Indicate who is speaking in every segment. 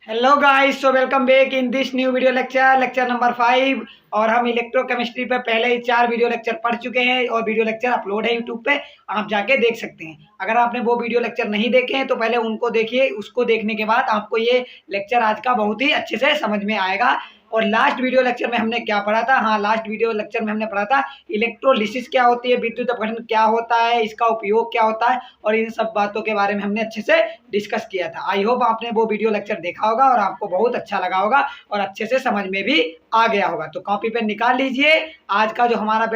Speaker 1: Hello guys, so welcome back in this new video lecture number 5। और हम electrochemistry पे पहले ही 4 वीडियो लेक्चर पढ़ चुके हैं और वीडियो लेक्चर अपलोड है यूट्यूब पे, आप जाके देख सकते हैं। अगर आपने वो वीडियो लेक्चर नहीं देखे हैं तो पहले उनको देखिए, उसको देखने के बाद आपको ये लेक्चर आज का बहुत ही अच्छे से समझ में आएगा। और लास्ट वीडियो लेक्चर में हमने क्या पढ़ा था? हाँ, लास्ट वीडियो लेक्चर में हमने पढ़ा था इलेक्ट्रोलिसिस क्या होती है, विद्युत अपघटन क्या होता है, इसका उपयोग क्या होता है, और इन सब बातों के बारे में हमने अच्छे से डिस्कस किया था। आई होप आपने वो वीडियो लेक्चर देखा होगा और आपको बहुत अच्छा लगा होगा और अच्छे से समझ में भी आ गया होगा। तो कॉपी पेन निकाल लीजिए। आज का जो हमारा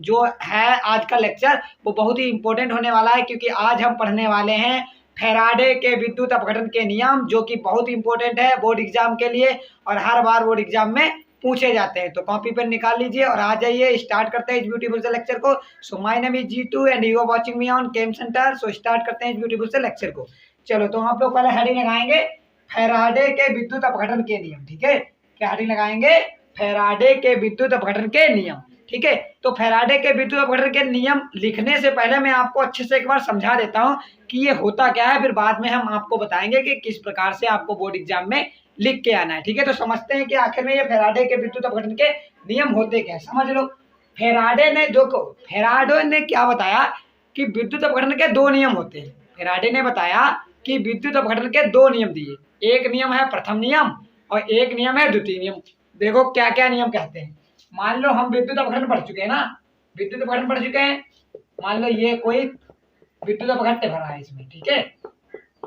Speaker 1: जो है आज का लेक्चर वो बहुत ही इंपॉर्टेंट होने वाला है, क्योंकि आज हम पढ़ने वाले हैं फैराडे के विद्युत अपघटन के नियम, जो कि बहुत इंपॉर्टेंट है बोर्ड एग्जाम के लिए और हर बार बोर्ड एग्जाम में पूछे जाते हैं। तो कॉपी पेन निकाल लीजिए और आ जाइए, स्टार्ट करते हैं इस ब्यूटीफुल से लेक्चर को। So my name is Jeetu and you are watching me on Chem Centre. So start करते हैं इस ब्यूटीफुल से लेक्चर को। चलो, तो आप लोग पहले हेडिंग लगाएंगे फैराडे के विद्युत अपघटन के नियम। ठीक है, क्या हेडिंग लगाएंगे? फैराडे के विद्युत अपघटन के नियम। ठीक है, तो फैराडे के विद्युत अपघटन के नियम लिखने से पहले मैं आपको अच्छे से एक बार समझा देता हूं कि ये होता क्या है, फिर बाद में हम आपको बताएंगे कि किस प्रकार से आपको बोर्ड एग्जाम में लिख के आना है। ठीक है, तो समझते हैं कि आखिर में ये फैराडे के विद्युत अपघटन के नियम होते क्या है, समझ लो। फैराडे ने क्या बताया कि विद्युत अपघटन के 2 नियम होते हैं। फैराडे ने बताया कि विद्युत अपघटन के 2 नियम दिए। एक नियम है प्रथम नियम और एक नियम है द्वितीय नियम। देखो क्या क्या नियम कहते हैं। मान लो हम विद्युत अपघटन पढ़ चुके हैं ना, विद्युत अपघटन पढ़ चुके हैं। मान लो ये कोई विद्युत अपघट्य भरा है इसमें। ठीक है,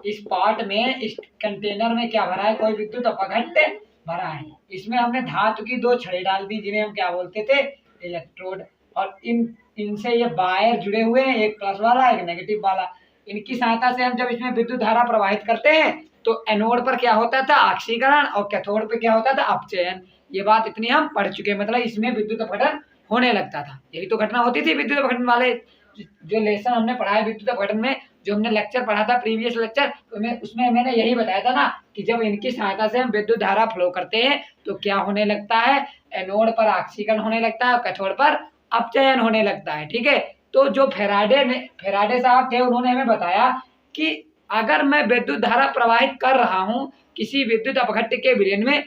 Speaker 1: इस पार्ट में, इस कंटेनर में क्या भरा है? कोई विद्युत अपघट्य भरा है। इसमें हमने धातु की 2 छड़ें डाल दी, जिन्हें हम क्या बोलते थे? इलेक्ट्रोड। और इनसे ये वायर जुड़े हुए हैं, एक प्लस वाला एक नेगेटिव वाला। इनकी सहायता से हम जब इसमें विद्युत धारा प्रवाहित करते हैं तो एनोड पर क्या होता था? ऑक्सीकरण, और कैथोड पर क्या होता था? अपचयन। ये बात इतनी हम पढ़ चुके हैं, मतलब इसमें विद्युत अपघटन होने लगता था। यही तो घटना होती थी विद्युत अपघटन वाले जो लेसन हमने पढ़ा है विद्युत अपघटन में, जो हमने लेक्चर पढ़ा था प्रीवियस लेक्चर, तो उसमें मैंने यही बताया था ना कि जब इनकी सहायता से हम विद्युत धारा फ्लो करते हैं तो क्या होने लगता है? एनोड पर ऑक्सीकरण होने लगता है और कैथोड पर अपचयन होने लगता है। ठीक है, तो जो फैराडे साहब थे, उन्होंने हमें बताया कि अगर मैं विद्युत धारा प्रवाहित कर रहा हूँ किसी विद्युत अपघट्य के विलयन में,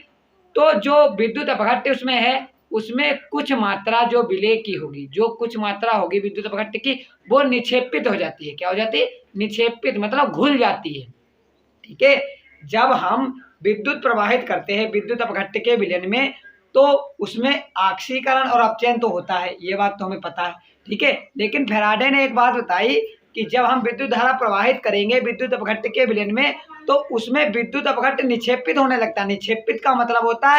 Speaker 1: तो जो विद्युत अपघट्य उसमें है उसमें कुछ मात्रा जो विलय की होगी, जो कुछ मात्रा होगी विद्युत अपघट्य की, वो निक्षेपित हो जाती है। क्या हो जाती है? निक्षेपित, मतलब घुल जाती है। ठीक है, जब हम विद्युत प्रवाहित करते हैं विद्युत अपघट्य के विलयन में तो उसमें ऑक्सीकरण और अपचयन तो होता है, ये बात तो हमें पता है। ठीक है, लेकिन फैराडे ने एक बात बताई कि जब हम विद्युत धारा प्रवाहित करेंगे विद्युत अपघट्य के विलयन में तो उसमें विद्युत अपघट्य निक्षेपित होने लगता है। निक्षेपित का मतलब होता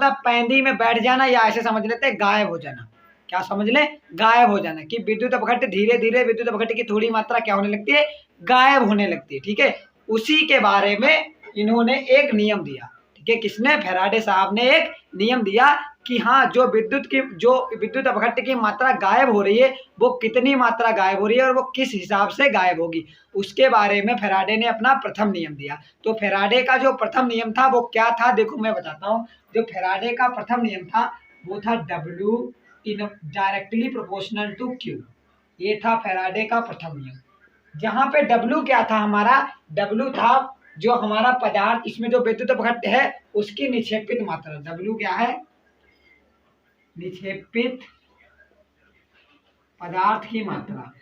Speaker 1: है पैंदी में बैठ जाना, या ऐसे समझ लेते हैं गायब हो जाना। क्या समझ लें? गायब हो जाना, कि विद्युत अपघट्य धीरे धीरे विद्युत अपघट्य की थोड़ी मात्रा क्या होने लगती है? गायब होने लगती है। ठीक है, उसी के बारे में इन्होंने एक नियम दिया। ठीक है, किसने? फैराडे साहब ने एक नियम दिया कि हाँ, जो विद्युत अपघट्य की मात्रा गायब हो रही है वो कितनी मात्रा गायब हो रही है और वो किस हिसाब से गायब होगी, उसके बारे में फैराडे ने अपना प्रथम नियम दिया। तो फैराडे का जो प्रथम नियम था वो क्या था? देखो मैं बताता हूँ। जो फैराडे का प्रथम नियम था वो था W in directly proportional to Q। ये था फैराडे का प्रथम नियम। जहाँ पे W क्या था? हमारा W था जो हमारा पदार्थ, इसमें जो विद्युत अपघट्य है उसकी निक्षेपित मात्रा। W क्या है? निक्षेपित पदार्थ की मात्रा।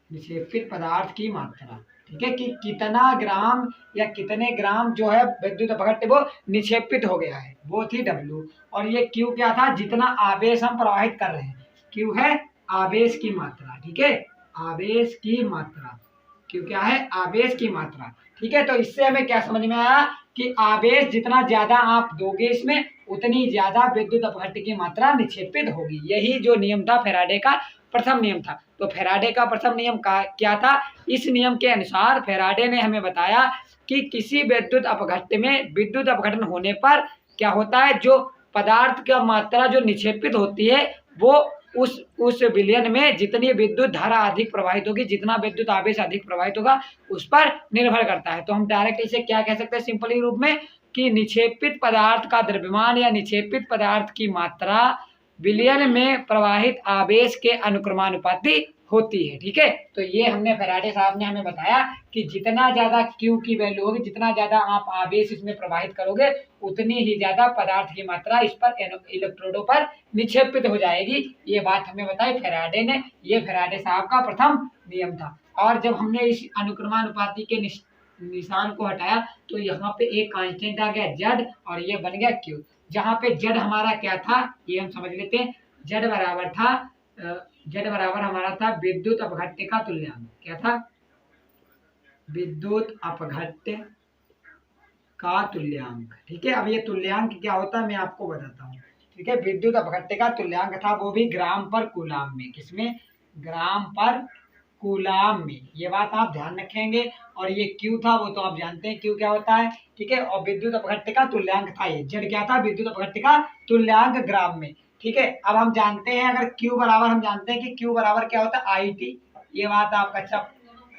Speaker 1: निक्षेपित पदार्थ की मात्रा। ठीक है, कि कितना ग्राम या कितने ग्राम जो है विद्युत अपघट्य वो निक्षेपित हो गया है, वो थी W। और ये Q क्या था? जितना आवेश हम प्रवाहित कर रहे हैं। Q है आवेश की मात्रा। ठीक है, आवेश की मात्रा। Q क्या है? आवेश की मात्रा। ठीक है, तो इससे हमें क्या समझ में आया कि आवेश जितना ज्यादा आप दोगे इसमें उतनी ज्यादा विद्युत अपघट्य की मात्रा निक्षेपित होगी। यही जो नियम था फैराडे का प्रथम नियम था। तो फैराडे का प्रथम नियम का क्या था? इस नियम के अनुसार फैराडे ने हमें बताया कि किसी विद्युत अपघट्य में विद्युत अपघटन होने पर क्या होता है? जो पदार्थ का मात्रा जो निक्षेपित होती है वो उस विलयन में जितनी विद्युत धारा अधिक प्रवाहित होगी, जितना विद्युत आवेश अधिक प्रवाहित होगा, उस पर निर्भर करता है। तो हम डायरेक्ट इसे क्या कह सकते हैं सिंपली रूप में कि निक्षेपित पदार्थ का द्रव्यमान या निक्षेपित पदार्थ की मात्रा विलयन में प्रवाहित आवेश के अनुक्रमानुपाती होती है। ठीक है, तो ये हमने फैराडे साहब ने हमें बताया कि जितना ज़्यादा Q की वैल्यू होगी, जितना ज़्यादा आप आवेश इसमें प्रवाहित करोगे, उतनी ही ज़्यादा पदार्थ की मात्रा इस पर इलेक्ट्रोडों पर निक्षेपित हो जाएगी। ये बात हमें बताई फैराडे ने। ये फैराडे साहब का प्रथम नियम था। और जब हमने इस अनुक्रमानुपाती के निशान को हटाया तो यहाँ पे एक कांस्टेंट आ गया Z और ये बन गया Q। जहाँ पे Z हमारा क्या था ये हम समझ लेते हैं। Z बराबर था Z बराबर हमारा था विद्युत अपघट्य का तुल्यांक। क्या था? विद्युत अपघट्य का तुल्यांक। ठीक है, अब ये तुल्यांक क्या होता है मैं आपको बताता हूँ। ठीक है, विद्युत अपघट्य का तुल्यांक था, वो भी ग्राम पर कूलाम में। किसमें? ग्राम पर कूलाम में। ये बात आप ध्यान रखेंगे। और ये Q था, वो तो आप जानते हैं Q क्या होता है। ठीक है, और विद्युत अपघट्य का तुल्यांक था ये Z। क्या था? विद्युत अपघट्य का तुल्यांक ग्राम में। ठीक है, अब हम जानते हैं अगर Q बराबर, हम जानते हैं कि Q बराबर क्या होता है? IT। ये बात आप अच्छा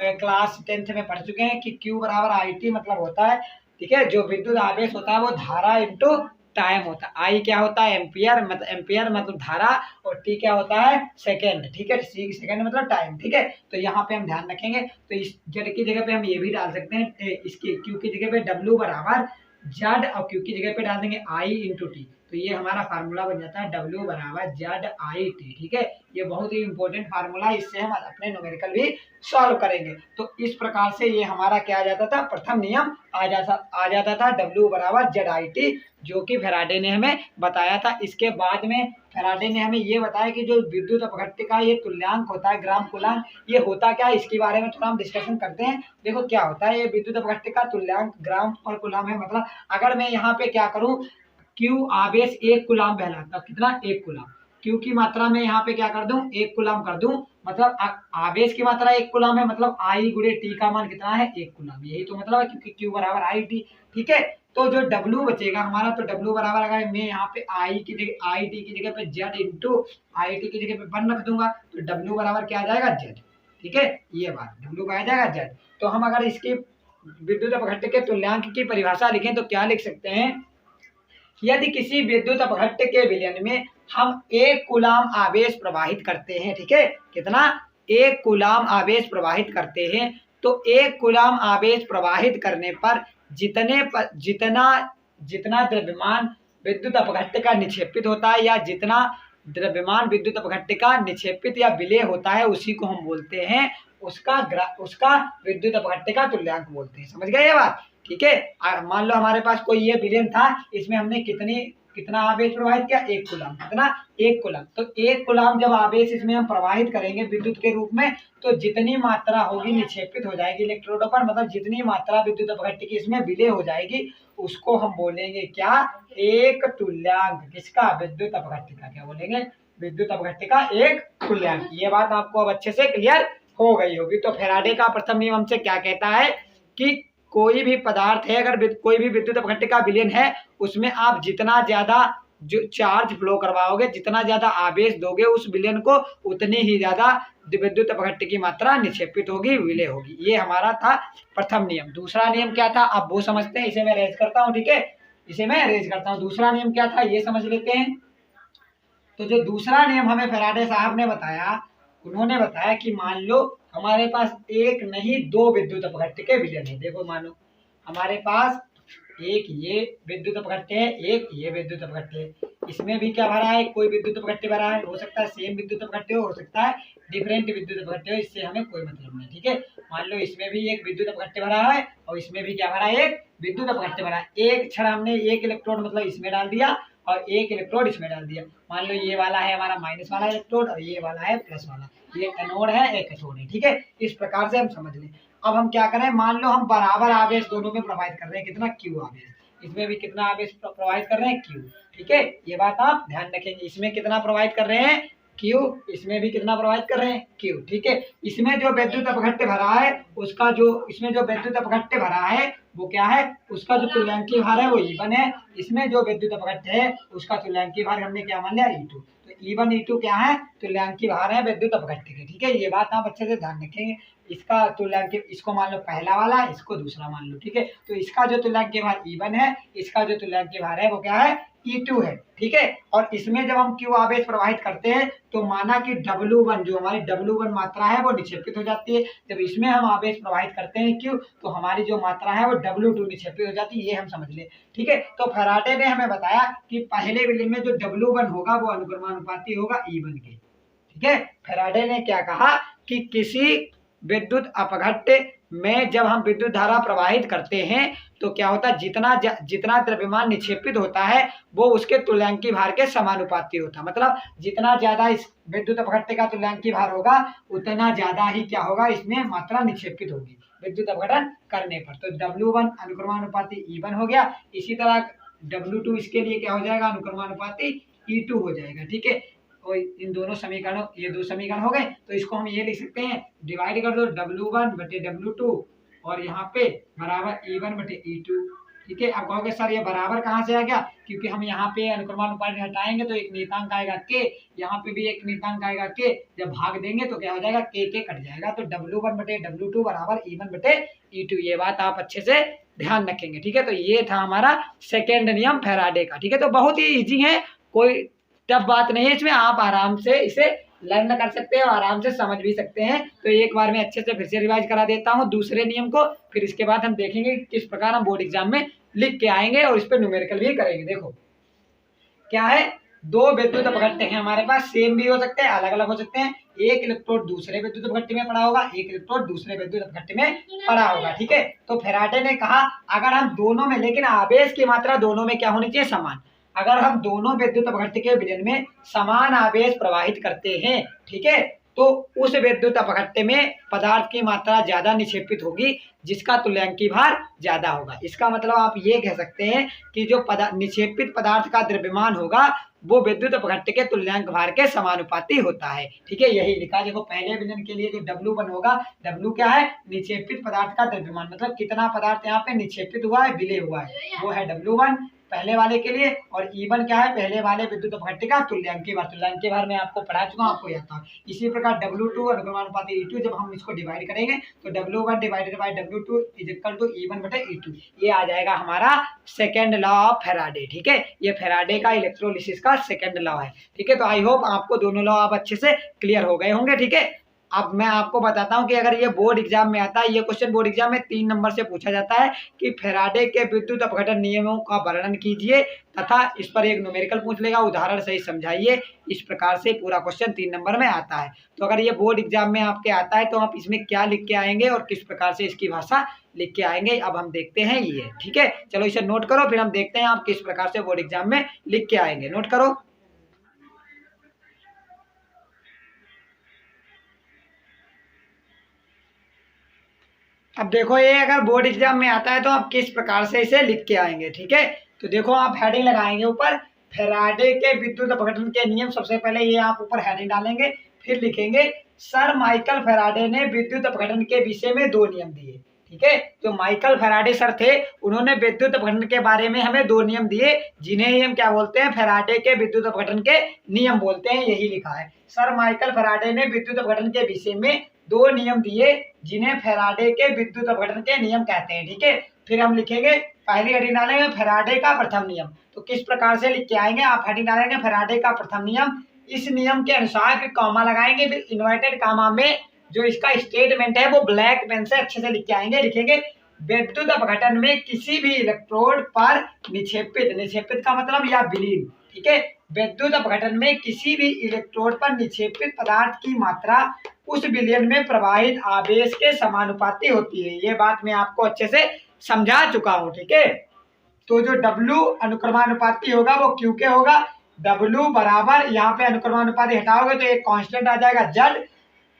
Speaker 1: क्लास 10th में पढ़ चुके हैं कि Q बराबर IT मतलब होता है, ठीक है, जो विद्युत आवेश होता है वो धारा इंटू टाइम होता है। आई क्या होता है? एम्पियर मतलब धारा, और टी क्या होता है? सेकेंड। ठीक है, सी सेकेंड मतलब टाइम। ठीक है, तो यहाँ पे हम ध्यान रखेंगे। तो इस जेड की जगह पे हम ये भी डाल सकते हैं, इसकी क्यू की जगह पे डब्ल्यू बराबर जेड और क्यू की जगह पे डाल देंगे आई इंटू टी। तो ये हमारा फार्मूला बन जाता है डब्ल्यू बराबर जेड आई टी। ठीक है, ये बहुत ही इंपॉर्टेंट फार्मूला है, इससे हम अपने न्यूमेरिकल भी सॉल्व करेंगे। तो इस प्रकार से ये हमारा क्या आ जाता था? प्रथम नियम आ जाता था डब्ल्यू बराबर जेड आई टी, जो कि फैराडे ने हमें बताया था। इसके बाद में फैराडे ने हमें ये बताया कि जो विद्युत अपघट्य का ये तुल्यांक होता है ग्राम कूलाम, ये होता क्या है इसके बारे में थोड़ा हम डिस्कशन करते हैं। देखो क्या होता है ये विद्युत अपघट्य का तुल्यांक ग्राम और कूलाम है। मतलब अगर मैं यहाँ पे क्या करूँ, क्यू आवेश 1 कूलाम बहलाता, कितना? 1 कूलाम। क्यू की मात्रा में यहाँ पे क्या कर दूं? 1 कूलाम कर दूं, मतलब आवेश की मात्रा 1 कूलाम है, मतलब आई गुणे टी का मान कितना है? 1 कूलाम। यही तो मतलब है, क्योंकि क्यू बराबर आई टी। ठीक है, तो जो W बचेगा हमारा, तो W बराबर अगर मैं यहाँ पे आई की जगह आई टी की जगह पे Z इंटू आई टी की जगह पे 1 रख दूंगा, तो W बराबर क्या आ जाएगा? Z। ठीक है, ये बात W आ जाएगा Z। तो हम अगर इसकी विद्युत अपघट्य के तुल्यांक की परिभाषा लिखें तो क्या लिख सकते हैं? यदि किसी विद्युत अपघट्य के विलयन में हम 1 कूलाम आवेश प्रवाहित करते हैं, ठीक है, कितना? 1 कूलाम आवेश प्रवाहित करते हैं, तो 1 कूलाम आवेश प्रवाहित करने पर जितना द्रव्यमान विद्युत अपघट्य का निक्षेपित होता है, या जितना द्रव्यमान विद्युत अपघट्य का निक्षेपित या विलेय होता है, उसी को हम बोलते हैं उसका विद्युत अपघट्य का तुल्यांक बोलते हैं। समझ गए ये बात? ठीक है, मान लो हमारे पास कोई ये विलयन था, इसमें हमने कितना आवेश प्रवाहित किया? 1 कूलाम। कितना? 1 कूलाम। तो 1 कूलाम जब आवेश इसमें हम प्रवाहित करेंगे विद्युत के रूप में, तो जितनी मात्रा होगी निक्षेपित हो जाएगी इलेक्ट्रोडों पर, मतलब जितनी मात्रा विद्युत अपघट्य की इसमें विलेय हो जाएगी, उसको हम बोलेंगे क्या? एक तुल्यांक। किसका? विद्युत अपघट्य का। क्या बोलेंगे? विद्युत अपघट्य का एक तुल्यांक। ये बात आपको अब अच्छे से क्लियर हो गई होगी। तो फैराडे का प्रथम नियम हमसे क्या कहता है कि कोई भी पदार्थ है, अगर कोई भी विद्युत अपघट्य का विलयन है, उसमें आप जितना ज्यादा जो चार्ज फ्लो करवाओगे, जितना ज्यादा आवेश दोगे उस विलयन को, उतनी ही ज्यादा विद्युत अपघट्य की मात्रा निक्षेपित होगी, विलेय होगी। ये हमारा था प्रथम नियम। दूसरा नियम क्या था आप वो समझते हैं, इसे मैं रेज करता हूँ। ठीक है, इसे मैं रेज करता हूँ। दूसरा नियम क्या था ये समझ लेते हैं। तो जो दूसरा नियम हमें फैराडे साहब ने बताया, उन्होंने बताया कि मान लो हमारे पास एक नहीं 2 विद्युत अपघट्य के विलयन है। देखो मानो हमारे पास एक ये विद्युत अपघट्य है, एक ये विद्युत अपघट्य है, इसमें भी क्या भरा है? कोई विद्युत अपघट्य भरा है। हो सकता है सेम विद्युत अपघट्य हो सकता है डिफरेंट विद्युत अपघट्य हो, इससे हमें कोई मतलब नहीं। ठीक है, मान लो इसमें भी एक विद्युत अपघट्य भरा है और इसमें भी क्या भरा है? एक विद्युत अपघट्य भरा है। एक क्षण हमने एक इलेक्ट्रोड मतलब इसमें डाल दिया और एक इलेक्ट्रोड इसमें डाल दिया। मान लो ये वाला है हमारा माइनस वाला इलेक्ट्रोड और ये वाला है प्लस वाला, ये एनोड है एक कैथोड है। ठीक है, इस प्रकार से हम समझ लें। अब हम क्या करें, मान लो हम बराबर आवेश दोनों में प्रवाहित कर रहे हैं। कितना? क्यू आवेश। इसमें भी कितना आवेश प्रवाहित कर रहे हैं? क्यू। ठीक है, ये बात आप ध्यान रखेंगे। इसमें कितना प्रवाहित कर रहे हैं? क्यू। इसमें भी कितना प्रवाहित कर रहे हैं? क्यू। ठीक है, इसमें जो विद्युत अपघट्य भरा है उसका इसमें जो विद्युत अपघट्य भरा है वो क्या है? उसका जो तुल्यांकीय भार है वो E1 है। इसमें जो विद्युत अपघट्य है उसका तुल्यांकीय भार हमने क्या मान लिया? E2। तो E1 E2 क्या है? तुल्यांकीय भार है विद्युत अपघट्य के। ठीक है, ये बात आप अच्छे से ध्यान रखेंगे। इसका तुल्यांक, इसको मान लो पहला वाला, इसको दूसरा मान लो, ठीक है। तो इसका जो तुल्यांक भार E1 है, इसका जो तुल्यांक भार है वो क्या है, E2 है, ठीक है। और इसमें जब हम Q आवेश प्रवाहित करते हैं तो माना कि W1 जो हमारी W1 मात्रा है वो निक्षेपित हो जाती है। जब इसमें हम आवेश प्रवाहित करते हैं Q, तो हमारी जो मात्रा है वो W2 निक्षेपित हो जाती है, ये हम समझ लें, ठीक है। तो फैराडे ने हमें बताया कि पहले विलेन में जो W1 होगा वो अनुक्रमानुपाती होगा E1 के, ठीक है। फैराडे ने क्या कहा कि किसी विद्युत अपघट्य में जब हम विद्युत धारा प्रवाहित करते हैं तो क्या होता है, जितना द्रव्यमान निक्षेपित होता है वो उसके तुल्यांकी भार के समानुपाती होता है। मतलब जितना ज्यादा इस विद्युत अपघट्य का तुल्यांकी भार होगा उतना ज्यादा ही क्या होगा, इसमें मात्रा निक्षेपित होगी विद्युत अपघटन करने पर। तो W1 अनुक्रमानुपाती E1 हो गया। इसी तरह W2 इसके लिए क्या हो जाएगा, अनुक्रमानुपाती E2 हो जाएगा, ठीक है। और इन दोनों समीकरणों, ये दो समीकरण हो गए, तो इसको हम ये लिख सकते हैं, डिवाइड कर दो W1 बटे W2 और यहाँ पे बराबर E1 बटे E2, ठीक है। अब कहोगे सर ये बराबर कहाँ से आ गया, क्योंकि हम यहाँ पे अनुक्रमानुपाती हटाएंगे तो एक नियतांक आएगा K, यहाँ पे भी एक नियतांक आएगा K, जब भाग देंगे तो क्या हो जाएगा, K कट जाएगा। तो W1 बटे W2 बराबर E1 बटे E2, ये बात आप अच्छे से ध्यान रखेंगे, ठीक है। तो ये था हमारा सेकेंड नियम फैराडे का, ठीक है। तो बहुत ही इजी है, कोई टफ बात नहीं है इसमें, आप आराम से इसे लर्न कर सकते हैं और आराम से समझ भी सकते हैं। तो एक बार मैं अच्छे से फिर से रिवाइज करा देता हूँ दूसरे नियम को, फिर इसके बाद हम देखेंगे किस प्रकार हम बोर्ड एग्जाम में लिख के आएंगे और इस पर न्यूमेरिकल भी करेंगे। देखो क्या है, दो विद्युत अपघट्य हैं हमारे पास, सेम भी हो सकते हैं, अलग अलग हो सकते हैं। एक इलेक्ट्रोड दूसरे विद्युत अपघट्य में पड़ा होगा, एक इलेक्ट्रोड दूसरे विद्युत अपघट्य में पड़ा होगा, ठीक है। तो फैराडे ने कहा अगर हम दोनों में, लेकिन आवेश की मात्रा दोनों में क्या होनी चाहिए, समान। अगर हम दोनों विद्युत अपघट्य के विलयन में समान आवेश प्रवाहित करते हैं, ठीक है, तो उस विद्युत अपघट्य में पदार्थ की मात्रा ज्यादा निक्षेपित होगी जिसका तुल्यांकी भार ज्यादा होगा। इसका मतलब आप ये कह सकते हैं कि जो निक्षेपित पदार्थ का द्रव्यमान होगा वो विद्युत अपघट्य के तुल्यांक भार के समानुपाती होता है, ठीक है। यही लिखा, देखो पहले विलयन के लिए जो W1 होगा, W क्या है, निक्षेपित पदार्थ का द्रव्यमान, मतलब कितना पदार्थ यहाँ पे निक्षेपित हुआ है, विलय हुआ है, वो है W1 पहले वाले के लिए। और E1 क्या है, पहले वाले विद्युत अपघट्य का तुल्यांकी भार। तुल्यांकी भार मैं आपको पढ़ा चुका हूँ, आपको याद था। इसी प्रकार W2 अनुक्रमानुपाती E2, जब हम इसको डिवाइड करेंगे तो W1 divided by W2 is equal to E1 बटे E2, ये आ जाएगा हमारा सेकेंड लॉ ऑफ फैराडे, ठीक है। ये फैराडे का इलेक्ट्रोलिसिस का सेकेंड लॉ है, ठीक है। तो आई होप आपको दोनों लॉ आप अच्छे से क्लियर हो गए होंगे, ठीक है। अब मैं आपको बताता हूं कि अगर ये बोर्ड एग्जाम में आता है, ये क्वेश्चन बोर्ड एग्जाम में 3 नंबर से पूछा जाता है कि फैराडे के विद्युत अपघटन नियमों का वर्णन कीजिए तथा इस पर एक न्यूमेरिकल पूछ लेगा, उदाहरण सही समझाइए। इस प्रकार से पूरा क्वेश्चन 3 नंबर में आता है। तो अगर ये बोर्ड एग्जाम में आपके आता है तो आप इसमें क्या लिख के आएंगे और किस प्रकार से इसकी भाषा लिख के आएंगे, अब हम देखते हैं ये, ठीक है। चलो इसे नोट करो, फिर हम देखते हैं आप किस प्रकार से बोर्ड एग्जाम में लिख के आएंगे। नोट करो। अब देखो ये अगर बोर्ड एग्जाम में आता है तो आप किस प्रकार से इसे लिख के आएंगे, ठीक है। तो देखो आप हेडिंग लगाएंगे ऊपर, फैराडे के विद्युत अपघटन के नियम। सबसे पहले ये आप ऊपर हेडिंग डालेंगे, फिर लिखेंगे सर माइकल फैराडे ने विद्युत अपघटन के विषय में 2 नियम दिए, ठीक है। जो माइकल फैराडे सर थे उन्होंने विद्युत अपघटन के बारे में हमें 2 नियम दिए, जिन्हें ही हम क्या बोलते हैं, फैराडे के विद्युत अपघटन के नियम बोलते हैं, यही लिखा है। सर माइकल फैराडे ने विद्युत अपघटन के विषय में 2 नियम दिए जिन्हें फैराडे के विद्युत अपघटन के नियम कहते हैं, ठीक है। फिर हम लिखेंगे, पहली हेडिंग डालेंगे फैराडे का प्रथम नियम। तो किस प्रकार से लिख के आएंगे, आप हेडिंग डालेंगे फैराडे का प्रथम नियम, इस नियम के अनुसार, फिर कॉमा लगाएंगे, फिर इन्वर्टेड कॉमा में जो इसका स्टेटमेंट है वो ब्लैक पेन से अच्छे से लिख के आएंगे। लिखेंगे विद्युत अपघटन में किसी भी इलेक्ट्रोड पर निक्षेपित का मतलब या विलीन, ठीक है, विद्युत अपघटन में किसी भी इलेक्ट्रोड पर निक्षेपित पदार्थ की मात्रा उस विलयन में प्रवाहित आवेश के समानुपाती होती है। ये बात मैं आपको अच्छे से समझा चुका हूं, ठीक है। तो जो W अनुक्रमानुपाती होगा वो Q के होगा। W बराबर, यहाँ पे अनुक्रमानुपाती हटाओगे तो एक कांस्टेंट आ जाएगा Z,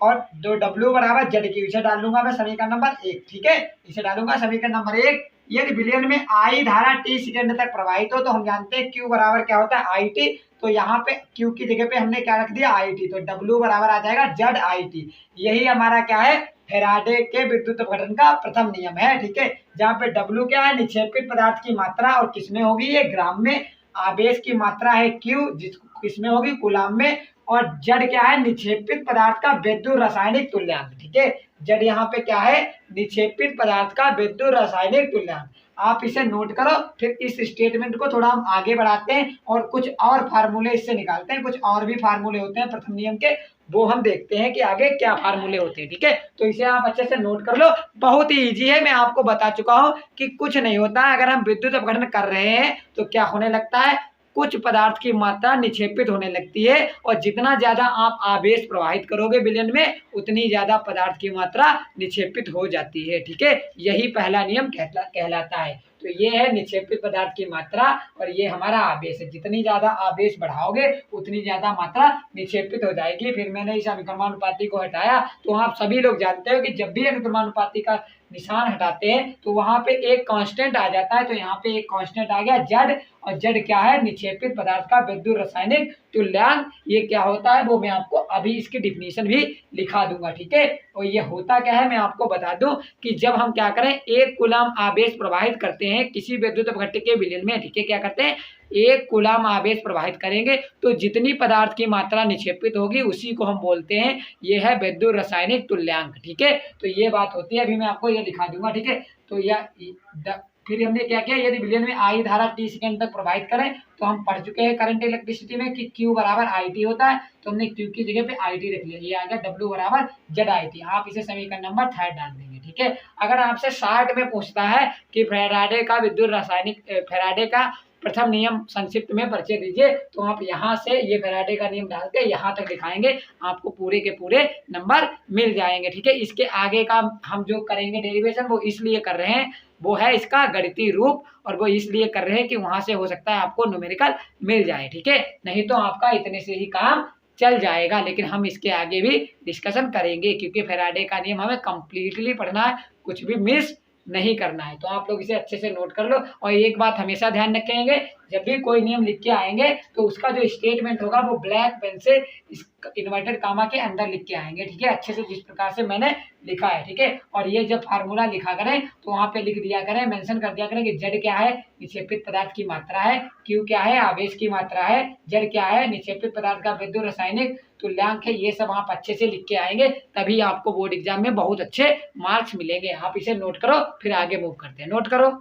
Speaker 1: और जो W बराबर Z की, इसे डाल लूंगा मैं समीकरण नंबर 1, ठीक है। इसे डालूंगा समीकरण नंबर 1। यदि विलयन में I धारा t सेकेंड तक प्रवाहित हो तो हम जानते हैं Q बराबर क्या होता है, IT। तो यहाँ पे Q की जगह पे हमने क्या रख दिया, IT। तो W बराबर आ जाएगा ZIT। यही हमारा क्या है, फैराडे के विद्युत अपघटन का प्रथम नियम है, ठीक है। जहाँ पे W क्या है, निक्षेपित पदार्थ की मात्रा, और किसमें होगी, ये ग्राम में। आवेश की मात्रा है Q, जिसको किसमें होगी, कूलाम में। और Z क्या है, निक्षेपित पदार्थ का विद्युत रासायनिक तुल्यांक, ठीक है। जेड यहाँ पे क्या है, निक्षेपित पदार्थ का विद्युत रासायनिक तुल्यांक। आप इसे नोट करो, फिर इस स्टेटमेंट को थोड़ा हम आगे बढ़ाते हैं और कुछ और फार्मूले इससे निकालते हैं। कुछ और भी फार्मूले होते हैं प्रथम नियम के, वो हम देखते हैं कि आगे क्या फार्मूले होते हैं। ठीक है, तो इसे आप अच्छे से नोट कर लो, बहुत ही इजी है। मैं आपको बता चुका हूं कि कुछ नहीं होता है, अगर हम विद्युत अपघटन कर रहे हैं तो क्या होने लगता है, कुछ पदार्थ की मात्रा निक्षेपित होने लगती है, और जितना ज्यादा आप आवेश प्रवाहित करोगे विलयन में, उतनी ज्यादा पदार्थ की मात्रा निक्षेपित हो जाती है। ठीक है, यही पहला नियम कहलाता है। तो ये है निक्षेपित पदार्थ की मात्रा, और ये हमारा आवेश है। जितनी ज्यादा आवेश बढ़ाओगे उतनी ज्यादा मात्रा निक्षेपित हो जाएगी। फिर मैंने इस अनुक्रमानुपाती को हटाया, तो आप सभी लोग जानते हो कि जब भी अनुक्रमानुपाती का निशान हटाते हैं तो वहां पे एक कांस्टेंट आ जाता है। तो यहाँ पे एक कांस्टेंट आ गया जेड, और जेड क्या है, निक्षेपित पदार्थ का विद्युत रासायनिक तुल्यांक। ये क्या होता है वो मैं आपको अभी इसकी डिफिनीशन भी लिखा दूंगा। ठीक है, और ये होता क्या है मैं आपको बता दूं कि जब हम क्या करें, 1 कूलम आवेश प्रवाहित करते हैं किसी विद्युत अपघट्य के विलयन में। ठीक है, क्या करते हैं, 1 कूलम आवेश प्रवाहित करेंगे तो जितनी पदार्थ की मात्रा निक्षेपित होगी उसी को हम बोलते हैं, ये है विद्युत रासायनिक तुल्यांक। ठीक है, तो ये बात होती है, अभी मैं आपको ये दिखा दूंगा। ठीक है, तो यह फिर हमने क्या किया, यदि विलयन में आई धारा t सेकेंड तक प्रवाहित करें, तो हम पढ़ चुके हैं करंट इलेक्ट्रिसिटी में कि Q बराबर IT होता है, तो हमने Q की जगह पे IT रख लिया। ये आ गया W बराबर ZIT। आप इसे समीकरण नंबर 3 डाल देंगे। ठीक है, अगर आपसे 60 में पूछता है कि फैराडे का विद्युत रासायनिक, फैराडे का प्रथम नियम संक्षिप्त में परिचय दीजिए, तो आप यहाँ से ये फैराडे का नियम डाल के यहाँ तक दिखाएंगे, आपको पूरे के पूरे नंबर मिल जाएंगे। ठीक है, इसके आगे का हम जो करेंगे डेरिवेशन, वो इसलिए कर रहे हैं, वो है इसका गणितीय रूप, और वो इसलिए कर रहे हैं कि वहां से हो सकता है आपको न्यूमेरिकल मिल जाए। ठीक है, नहीं तो आपका इतने से ही काम चल जाएगा। लेकिन हम इसके आगे भी डिस्कशन करेंगे, क्योंकि फैराडे का नियम हमें कंप्लीटली पढ़ना है, कुछ भी मिस नहीं करना है। तो आप लोग इसे अच्छे से नोट कर लो, और एक बात हमेशा ध्यान रखेंगे, जब भी कोई नियम लिख के आएंगे तो उसका जो स्टेटमेंट होगा वो ब्लैक पेन से इस इन्वर्टेड कामा के अंदर लिख के आएंगे। ठीक है, अच्छे से जिस प्रकार से मैंने लिखा है। ठीक है, और ये जब फार्मूला लिखा करें तो वहां पे लिख दिया करें, मेंशन कर दिया करें कि जेड क्या है, निक्षेपित पदार्थ की मात्रा है, क्यू क्या है, आवेश की मात्रा है, जेड क्या है, निक्षेपित पदार्थ का विद्युत रासायनिक तुल्यांक है। ये सब आप अच्छे से लिख के आएंगे, तभी आपको बोर्ड एग्जाम में बहुत अच्छे मार्क्स मिलेंगे। आप इसे नोट करो, फिर आगे मूव करते हैं। नोट करो।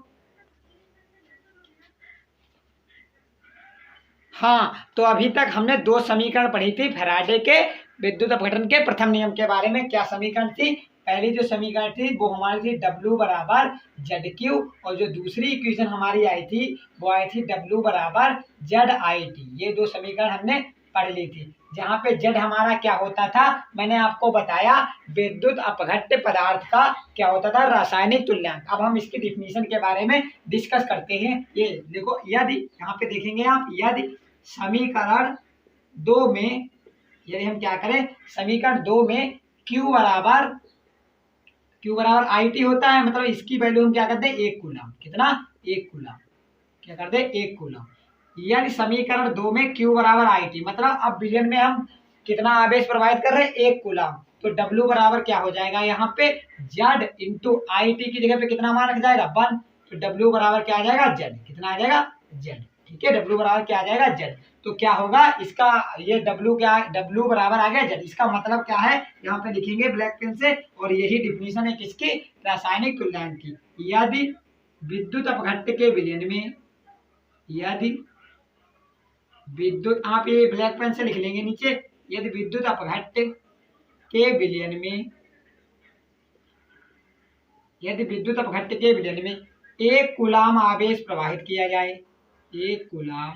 Speaker 1: हाँ, तो अभी तक हमने 2 समीकरण पढ़ी थी फैराडे के विद्युत अपघटन के प्रथम नियम के बारे में। क्या समीकरण थी, पहली जो समीकरण थी वो हमारी थी W बराबर ZQ, और जो दूसरी इक्वेशन हमारी आई थी वो आई थी W बराबर ZIT। ये 2 समीकरण हमने पढ़ ली थी, जहाँ पे Z हमारा क्या होता था, मैंने आपको बताया विद्युत अपघट्य पदार्थ का क्या होता था, रासायनिक तुल्यांक। अब हम इसकी डिफिनीशन के बारे में डिस्कस करते हैं। ये देखो, यदि यहाँ पे देखेंगे आप, यदि समीकरण 2 में, यदि हम क्या करें, समीकरण 2 में Q बराबर IT होता है, मतलब इसकी वैल्यू हम क्या करते हैं, 1 कूलम। कितना, 1 कूलम। क्या करते हैं, 1 कूलम। यानी समीकरण 2 में Q बराबर IT, मतलब अब विलयन में हम कितना आवेश प्रवाहित कर रहे हैं, 1 कूलम। तो W बराबर क्या हो जाएगा, यहाँ पे Z इंटू IT की जगह पे कितना मान रख जाएगा, 1। तो W बराबर क्या आ जाएगा, Z। कितना आ जाएगा, Z। ठीक है, W बराबर क्या आ जाएगा, Z। तो क्या होगा इसका, ये W क्या, W बराबर आ गया Z। इसका मतलब क्या है, यहाँ पे लिखेंगे ब्लैक पेन से, और यही डिफिनीशन है किसकी, रासायनिक तुल्यांक की। यदि विद्युत अपघट्य के विलयन में, यदि विद्युत, आप ये ब्लैक पेन से लिख लेंगे नीचे, यदि विद्युत अपघट्य के विलयन में, यदि विद्युत अपघट्य के विलयन में 1 कूलम आवेश प्रवाहित किया जाए, 1 कूलम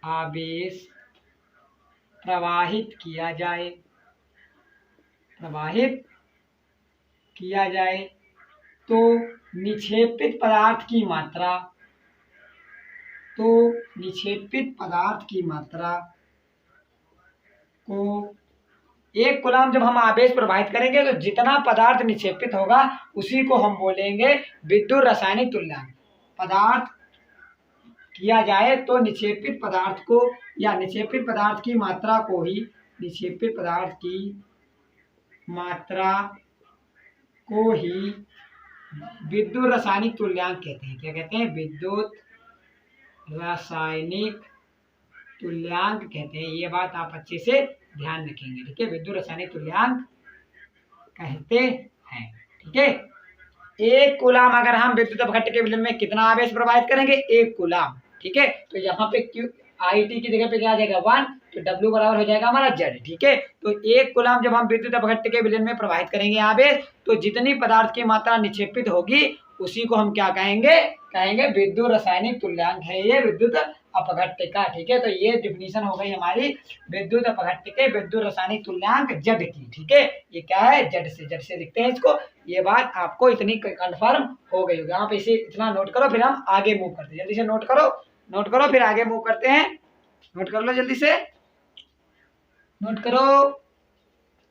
Speaker 1: आवेश प्रवाहित किया जाए, प्रवाहित किया जाए, तो निक्षेपित पदार्थ की मात्रा, तो निक्षेपित पदार्थ की मात्रा को, 1 कूलम जब हम आवेश प्रवाहित करेंगे तो जितना पदार्थ निक्षेपित होगा उसी को हम बोलेंगे विद्युत रासायनिक तुल्यांक। पदार्थ किया जाए तो निक्षेपित पदार्थ को, या निक्षेपित पदार्थ की मात्रा को ही, निक्षेपित पदार्थ की मात्रा को ही विद्युत रासायनिक तुल्यांक कहते हैं। क्या कहते हैं, विद्युत रासायनिक तुल्यांक कहते हैं। ये बात आप अच्छे से ध्यान रखेंगे। ठीक है, विद्युत रासायनिक तुल्यांक कहते हैं। ठीक है, 1 कूलाम अगर हम विद्युत अपघट्य के विलयन में कितना आवेश प्रवाहित करेंगे, 1 कूलाम। ठीक है, तो यहाँ पे क्यू आई टी की जगह पे क्या आ जाएगा 1, तो डब्ल्यू बराबर हो जाएगा हमारा जेड। ठीक है, तो 1 कूलाम जब हम विद्युत अपघट्य के विलयन में प्रवाहित करेंगे आवेश, तो जितनी पदार्थ की मात्रा निक्षेपित होगी उसी को हम क्या कहेंगे, कहेंगे विद्युत रासायनिक तुल्यांक है ये विद्युत अपघट्य का। ठीक है, तो ये डिफिनीशन हो गई हमारी विद्युत अपघट्य के विद्युत रासायनिक तुल्यांक जेड की। ठीक है, ये क्या है, जेड से लिखते हैं इसको। ये बात आपको इतनी कंफर्म हो गई होगी, आप इसे इतना नोट करो, फिर हम आगे मूव करते हैं। जल्दी से नोट करो फिर आगे मूव करते हैं। नोट कर लो जल्दी से, नोट करो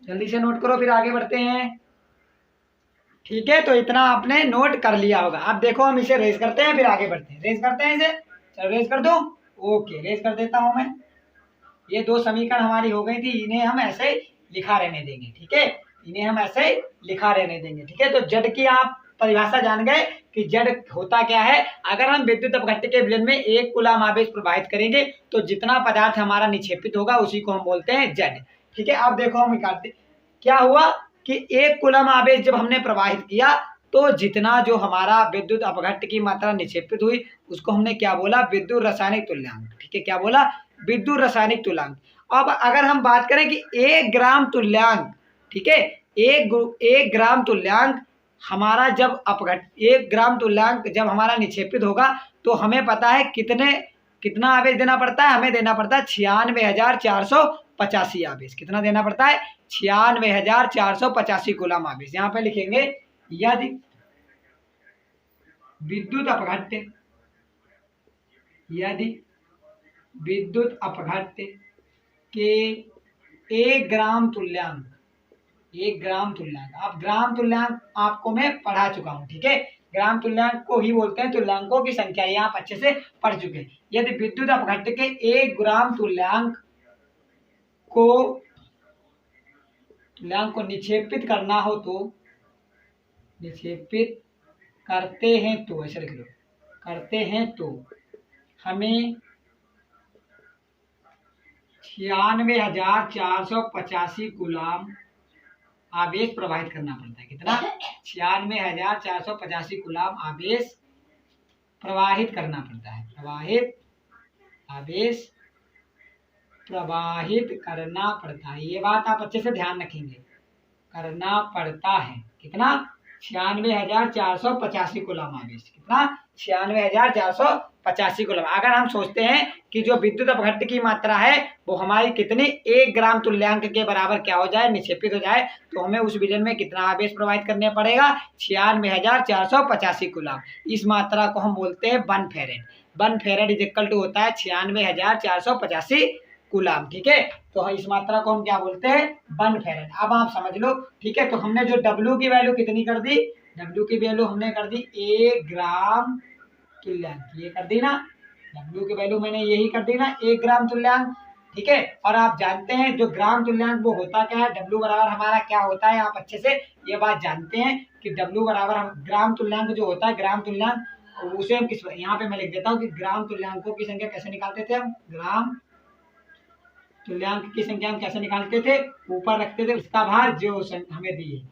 Speaker 1: जल्दी से, नोट करो फिर आगे बढ़ते हैं। ठीक है, तो इतना आपने नोट कर लिया होगा। अब देखो हम इसे रेज करते हैं फिर आगे बढ़ते हैं। रेज करते हैं इसे, चलो रेज कर दो। ओके, रेज कर देता हूं मैं। ये 2 समीकरण हमारी हो गई थी, इन्हें हम ऐसे लिखा रहने देंगे। ठीक है, इन्हें हम ऐसे लिखा रहने देंगे। ठीक है, तो जेड की आप परिभाषा जान गए कि जेड होता क्या है। अगर हम विद्युत अपघट्य के विलयन में 1 कूलाम आवेश प्रवाहित करेंगे तो जितना पदार्थ हमारा निक्षेपित होगा उसी को हम बोलते हैं जेड। ठीक है, अब देखो हम निकालते क्या हुआ कि 1 कूलाम आवेश जब हमने प्रवाहित किया तो जितना जो हमारा विद्युत अपघट्य की मात्रा निक्षेपित हुई उसको हमने क्या बोला, विद्युत रासायनिक तुल्यांक। ठीक है, क्या बोला, विद्युत रासायनिक तुल्यांक। अब अगर हम बात करें कि 1 ग्राम तुल्यांक, ठीक है, 1 ग्राम तुल्यांक हमारा जब 1 ग्राम तुल्यांक जब हमारा निक्षेपित होगा तो हमें पता है कितना आवेश देना पड़ता है, हमें देना पड़ता है 96,485 आवेश। कितना देना पड़ता है, 96,485 कूलाम आवेश। यहाँ पे लिखेंगे यदि विद्युत अपघट्य के 1 ग्राम तुल्यांक, अब ग्राम तुल्यांक आपको मैं पढ़ा चुका हूं। ठीक है, ग्राम तुल्यांक को ही बोलते हैं तुल्यांकों की संख्या, ये आप अच्छे से पढ़ चुके हैं। यदि विद्युत अपघट्य के 1 ग्राम तुल्यांक को निक्षेपित करना हो तो, निक्षेपित करते हैं तो, ऐसे लिख लो, करते हैं तो हमें 96,485 कूलाम आवेश प्रवाहित करना पड़ता है। कितना, 96,485 कूलाम आवेश प्रवाहित करना पड़ता है। आवेश प्रवाहित करना पड़ता है, ये बात आप अच्छे से ध्यान रखेंगे, करना पड़ता है। कितना, 96,485 कूलाम आवेश। कितना, 96,485 कूलाम। अगर हम सोचते हैं कि जो विद्युत अपघट्य की मात्रा है वो हमारी कितनी 1 ग्राम तुल्यांक के बराबर क्या हो जाए, निक्षेपित हो जाए, तो हमें उस विलयन में कितना आवेश प्रवाहित करना पड़ेगा, 96,485 कूलाम। इस मात्रा को हम बोलते हैं 1 फेरेड। 1 फेरेड इज इक्वल टू होता है 96,485 कूलाम। ठीक है, तो इस मात्रा को हम क्या बोलते हैं, 1 फेरेड। अब आप समझ लो। ठीक है, तो हमने जो W की वैल्यू कितनी कर दी, W की वैल्यू हमने कर दी 1 ग्राम तुल्यांक, ये कर दी ना, W की वैल्यू मैंने यही कर दी ना, 1 ग्राम तुल्यांक। ठीक है, और आप जानते हैं जो ग्राम तुल्यांक वो होता क्या है, W बराबर हमारा क्या होता है, आप अच्छे से ये बात जानते हैं कि W बराबर ग्राम तुल्यांक जो होता है, ग्राम तुल्यांक उसे हम किस, यहाँ पे मैं लिख देता हूँ कि ग्राम तुल्यांकों की संख्या कैसे निकालते थे हम, ग्राम तुल्यांक की संख्या हम कैसे निकालते थे, ऊपर रखते थे उसका भार जो हमें दिए,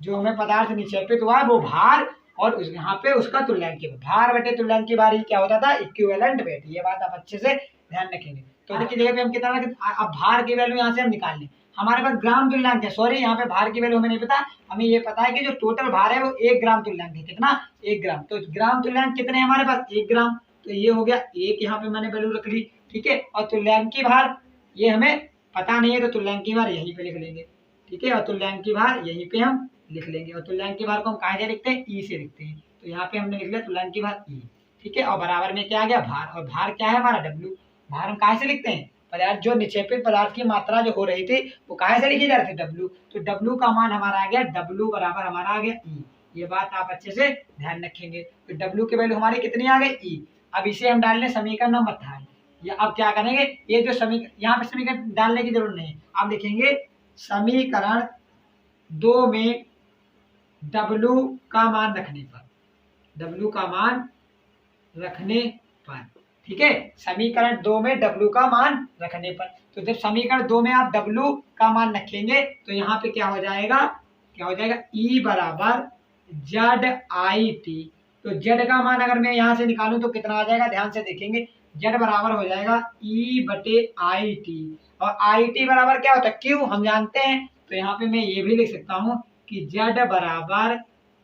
Speaker 1: जो हमें पदार्थ निक्षेपित हुआ वो भार, और यहाँ पे उसका तुल्यांक की भार बटे तुल्यांक की भार क्या होता था, इक्विवेलेंट वेट। ये बात आप अच्छे से ध्यान रखेंगे। तो देखिए जगह पे हम कितना रखें, अब भार की वैल्यू यहाँ से हम निकाल लें। हमारे पास ग्राम तुल्यांक है, सॉरी यहाँ पे भार की वैल्यू हमें नहीं पता, हमें ये पता है कि जो टोटल भार है वो 1 ग्राम तुल्यांक है। कितना, 1 ग्राम। तो ग्राम तुल्यांक कितने हमारे पास, 1 ग्राम, तो ये हो गया 1, यहाँ पे मैंने वैल्यू रख ली। ठीक है, और तुल्यांक की भार ये हमें पता नहीं है तो तुल्यांक की भार यहीं पे लिख लेंगे। ठीक है, और तुल्यांक की भार यहीं पे हम लिख लेंगे, और तुल्यांक की भार को हम कहाँ से लिखते हैं, ई से लिखते हैं। तो यहाँ पे हमने लिख लिया तुल्यांक की भार ई। ठीक है, और बराबर में क्या आ गया, भार, और भार क्या है हमारा W। भार हम कहाँ से लिखते हैं, पदार्थ जो निक्षेपित पदार्थ की मात्रा जो हो रही थी वो कहाँ से लिखी जा रही थी, W। तो W का मान हमारा आ गया, W बराबर हमारा आ गया ई। ये बात आप अच्छे से ध्यान रखेंगे। तो W की वैल्यू हमारी कितनी आ गई, ई। अब इसे हम डाल लें समीकरण नंबर 3। या अब क्या करेंगे, ये जो समीकरण, यहाँ पे समीकरण डालने की जरूरत नहीं है, आप लिखेंगे समीकरण 2 में W का मान रखने पर, W का मान रखने पर। ठीक है, समीकरण 2 में W का मान रखने पर, तो जब समीकरण 2 में आप W का मान रखेंगे तो यहाँ पे क्या हो जाएगा, क्या हो जाएगा, ई बराबर जेड आई टी। तो जेड का मान अगर मैं यहाँ से निकालूं तो कितना आ जाएगा, ध्यान से देखेंगे, जेड बराबर हो जाएगा ई बटे आई टी, और आई टी बराबर क्या होता है, क्यू, हम जानते हैं। तो यहाँ पे मैं ये भी लिख सकता हूँ कि जेड बराबर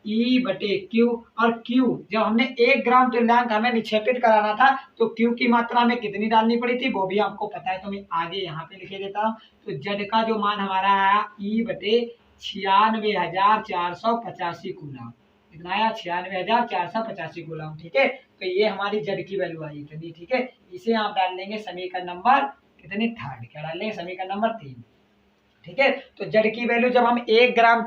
Speaker 1: ई बटे क्यू, और क्यू जब हमने 1 ग्राम तुल्यांक हमें निक्षेपित कराना था तो क्यू की मात्रा हमें कितनी डालनी पड़ी थी वो भी आपको पता है, तो मैं आगे यहाँ पे लिखे देता हूँ। तो जेड का जो मान हमारा आया ई बटे 96,485 कूलम, कितना आया, 96,485 कूलम। ठीक है, तो ये हमारी जेड की वैल्यू आई इतनी। ठीक है, इसे आप डाल देंगे समीकरण नंबर कितने, थर्ड, क्या डाल देंगे, समीकरण नंबर 3। ठीक है, तो जेड की वैल्यू जब हम 1 ग्राम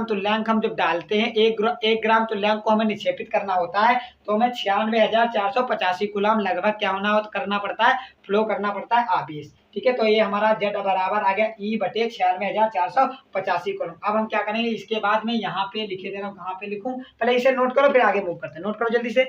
Speaker 1: तुल्यांक हम जब डालते हैं, एक ग्राम तुल्यांक को हमें निक्षेपित करना होता है तो हमें 96,485 कूलम लगभग क्या करना पड़ता है, फ्लो करना पड़ता है आवेश। ठीक है, तो ये हमारा जेड बराबर आ गया ई बटे 96,485 कूलम। अब हम क्या करेंगे, इसके बाद में यहाँ पे लिखे दे रहा हूँ, कहाँ पे लिखूं, पहले इसे नोट करो फिर आगे मूव करते हैं। नोट करो जल्दी से,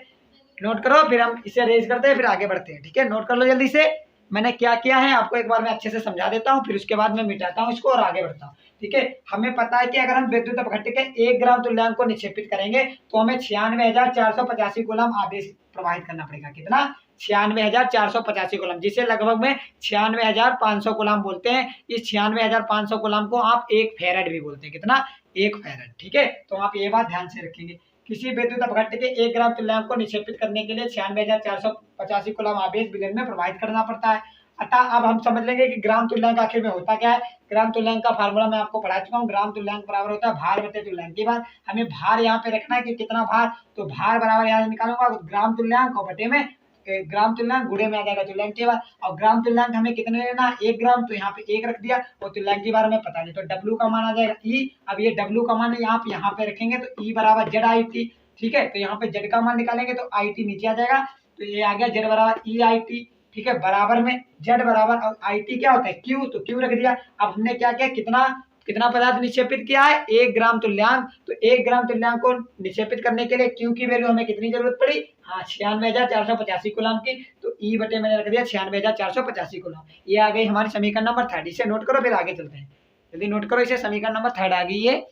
Speaker 1: नोट करो, फिर हम इसे रेज करते हैं, फिर आगे बढ़ते हैं। ठीक है, नोट कर लो जल्दी से। मैंने क्या किया है आपको एक बार मैं अच्छे से समझा देता हूँ, फिर उसके बाद मैं मिटाता हूँ इसको और आगे बढ़ता हूँ। ठीक है, हमें पता है कि अगर हम विद्युत अपघट्य के 1 ग्राम तुल्यांक को निक्षेपित करेंगे तो हमें 96,485 कूलम आवेश प्रवाहित करना पड़ेगा। कितना, 96,485 कूलम, जिसे लगभग में 96,500 कूलम बोलते हैं। इस 96,500 कूलम को आप 1 फेरेड भी बोलते हैं। कितना, 1 फेरेड। ठीक है, तो आप ये बात ध्यान से रखेंगे। किसी विद्युत अपघट्य के 1 ग्राम तुल्यांक को निक्षेपित करने के लिए 96,485 कूलम आवेश विलयन में प्रवाहित करना पड़ता है। अतः अब हम समझ लेंगे कि ग्राम तुल्यांक आखिर में होता क्या है। ग्राम तुल्यांक का फार्मूला मैं आपको पढ़ा चुका हूँ। ग्राम तुल्यांक बराबर होता है भार बटे तुल्यांक की बार। हमें भार यहाँ पे रखना है कि कितना भार, तो भार बराबर यहाँ से निकालूंगा ग्राम तुल्यांक और बटे में ग्राम तुल्यांक, गुणे में आ जाएगा तुल्यांक की बार। और ग्राम तुल्यांक हमें कितने लेना, 1 ग्राम, तो यहाँ पे 1 रख दिया, और तुल्यांक की बार हमें पता नहीं, तो डब्ल्यू का मान आ जाएगा ई। अब ये डब्ल्यू का मान आप यहाँ पे रखेंगे तो ई बराबर जेड आई टी। ठीक है, तो यहाँ पे जेड का मान निकालेंगे तो आई टी नीचे आ जाएगा, तो ये आ गया जेड बराबर ई आई टी। ठीक है, बराबर में जेड बराबर आई टी क्या होता है, क्यू, तो क्यू रख दिया। अब हमने क्या किया, कितना कितना पदार्थ निक्षेपित किया है, 1 ग्राम तुल्यांक। तो 1 ग्राम तुल्यांक को निक्षेपित करने के लिए क्यू की वैल्यू हमें कितनी जरूरत पड़ी, हाँ 96,485 कूलम की। तो ई बटे मैंने रख दिया 96,485 कूलम। ये आ गई हमारी समीकरण नंबर 3। इसे नोट करो फिर आगे चलते हैं, जल्दी नोट करो इसे, समीकरण नंबर 3 आ गई है।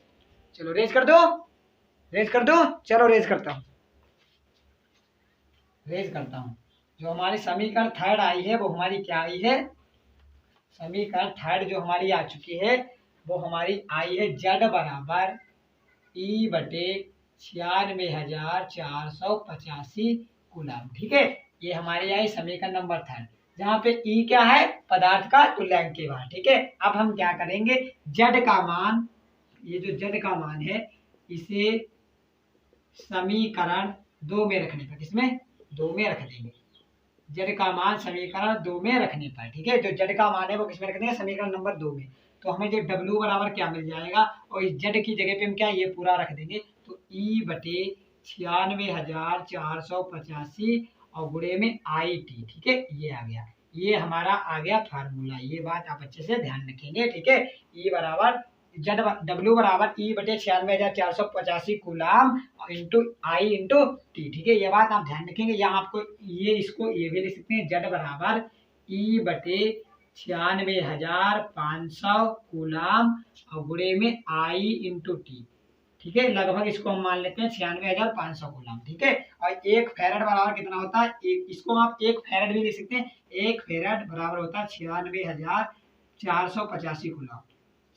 Speaker 1: चलो रेज कर दो, रेज कर दो, चलो रेज करता हूँ, रेज करता हूँ। जो हमारी समीकरण 3 आई है वो हमारी क्या आई है, समीकरण 3 जो हमारी आ चुकी है वो हमारी आई है जेड बराबर ई बटे 96,485 कूलम। ठीक है, ये हमारी आई समीकरण नंबर 3, जहाँ पे ई क्या है, पदार्थ का तुल्यांक के भार। ठीक है, अब हम क्या करेंगे, जेड का मान, ये जो जेड का मान है इसे समीकरण 2 में रखने पर, किसमें, 2 में रख देंगे। जेड का मान समीकरण 2 में रखने पर, ठीक है, जो जेड का मान है वो किसमें रख देंगे, समीकरण नंबर 2 में। तो हमें जो डब्ल्यू बराबर क्या मिल जाएगा, और इस जेड की जगह पे हम क्या ये पूरा रख देंगे, तो ई बटे 96,485 और गुणे में आई टी। ठीक है, ये आ गया, ये हमारा आ गया फार्मूला। ये बात आप अच्छे से ध्यान रखेंगे। ठीक है, ई बराबर जेड डब्ल्यू बराबर ई बटे 96,485 कूलम इंटू आई इंटू टी। ठीक है, ये बात आप ध्यान रखेंगे। यहाँ आपको ये इसको ये भी लिख सकते हैं, जेड बराबर ई बटे 96,500 कूलम और गुणे में आई इंटू टी। ठीक है, लगभग इसको हम मान लेते हैं 96,500 कूलम। ठीक है, और 1 फेरेड बराबर कितना होता है, इसको आप 1 फेरेड भी लिख सकते हैं। 1 फेरेड बराबर होता है 96,485 कूलम,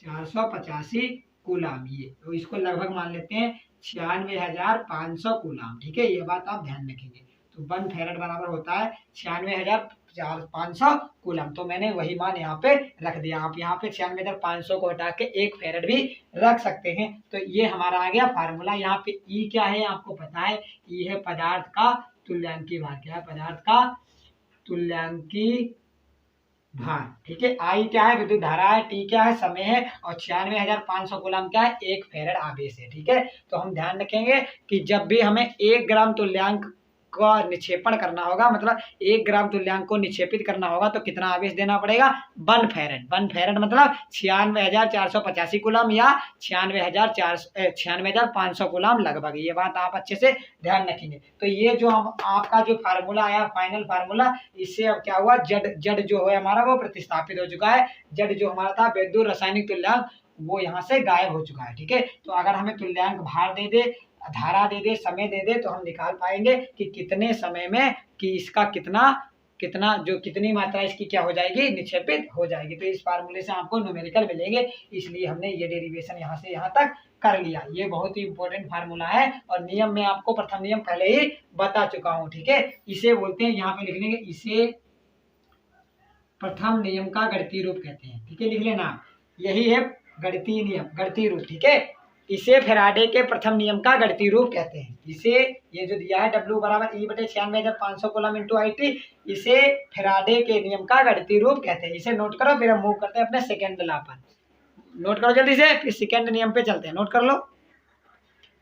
Speaker 1: 485 कूलम। ये तो इसको लगभग मान लेते हैं 96,500 कूलम। ठीक है, ये बात आप ध्यान रखेंगे। तो 1 फेरेड बराबर होता है 96,500 कूलम। तो मैंने वही मान यहाँ पे रख दिया। आप यहाँ पे 96,500 को हटा के 1 फेरेड भी रख सकते हैं। तो ये हमारा आ गया फार्मूला। यहाँ पे ई क्या है आपको पता है, ई है पदार्थ का तुल्यांकी भार। क्या है, पदार्थ का तुल्यांकी भार। ठीक है, आई क्या है, विद्युत धारा है, टी क्या है, समय है, और 96,500 कूलम क्या है, 1 फेरेड आवेश है। ठीक है, तो हम ध्यान रखेंगे कि जब भी हमें 1 ग्राम तुल्यांक का निक्षेपण करना होगा, मतलब 1 ग्राम तुल्यांक को निक्षेपित करना होगा तो कितना आवेश देना पड़ेगा, 1 फेरेड। 1 फेरेड मतलब 96,485 कूलम या 96,500 कूलम लगभग। ये बात आप अच्छे से ध्यान रखेंगे। तो ये जो हम आपका जो फार्मूला आया, फाइनल फार्मूला, इससे अब क्या हुआ, जेड जो है हमारा वो प्रतिस्थापित हो चुका है। जेड जो हमारा था विद्युत रासायनिक तुल्यांक, वो यहाँ से गायब हो चुका है। ठीक है, तो अगर हमें तुल्यांक भार दे दे, धारा दे दे, समय दे दे, तो हम निकाल पाएंगे कि कितने समय में कि इसका कितना जो कितनी मात्रा इसकी क्या हो जाएगी, निक्षेपित हो जाएगी। तो इस फार्मूले से आपको न्यूमेरिकल मिलेंगे, इसलिए हमने ये डेरिवेशन यहाँ से यहाँ तक कर लिया। ये बहुत ही इंपॉर्टेंट फार्मूला है और नियम में आपको प्रथम नियम पहले ही बता चुका हूँ। ठीक है, इसे बोलते हैं, यहाँ पे लिख लेंगे, इसे प्रथम नियम का गणितीय रूप कहते हैं। ठीक है, लिख लेना, यही है गणितीय नियम, गणितीय रूप। ठीक है, इसे फैराडे के प्रथम नियम का गणितीय रूप कहते हैं। इसे ये जो दिया है W बराबर E/96,500 कूलम इंटू IT, इसे फैराडे के नियम का गणितीय रूप कहते हैं। इसे नोट करो, फिर हम मूव करते हैं अपने सेकेंड लॉ पर। नोट करो जल्दी से, फिर सेकेंड नियम पे चलते हैं, नोट कर लो।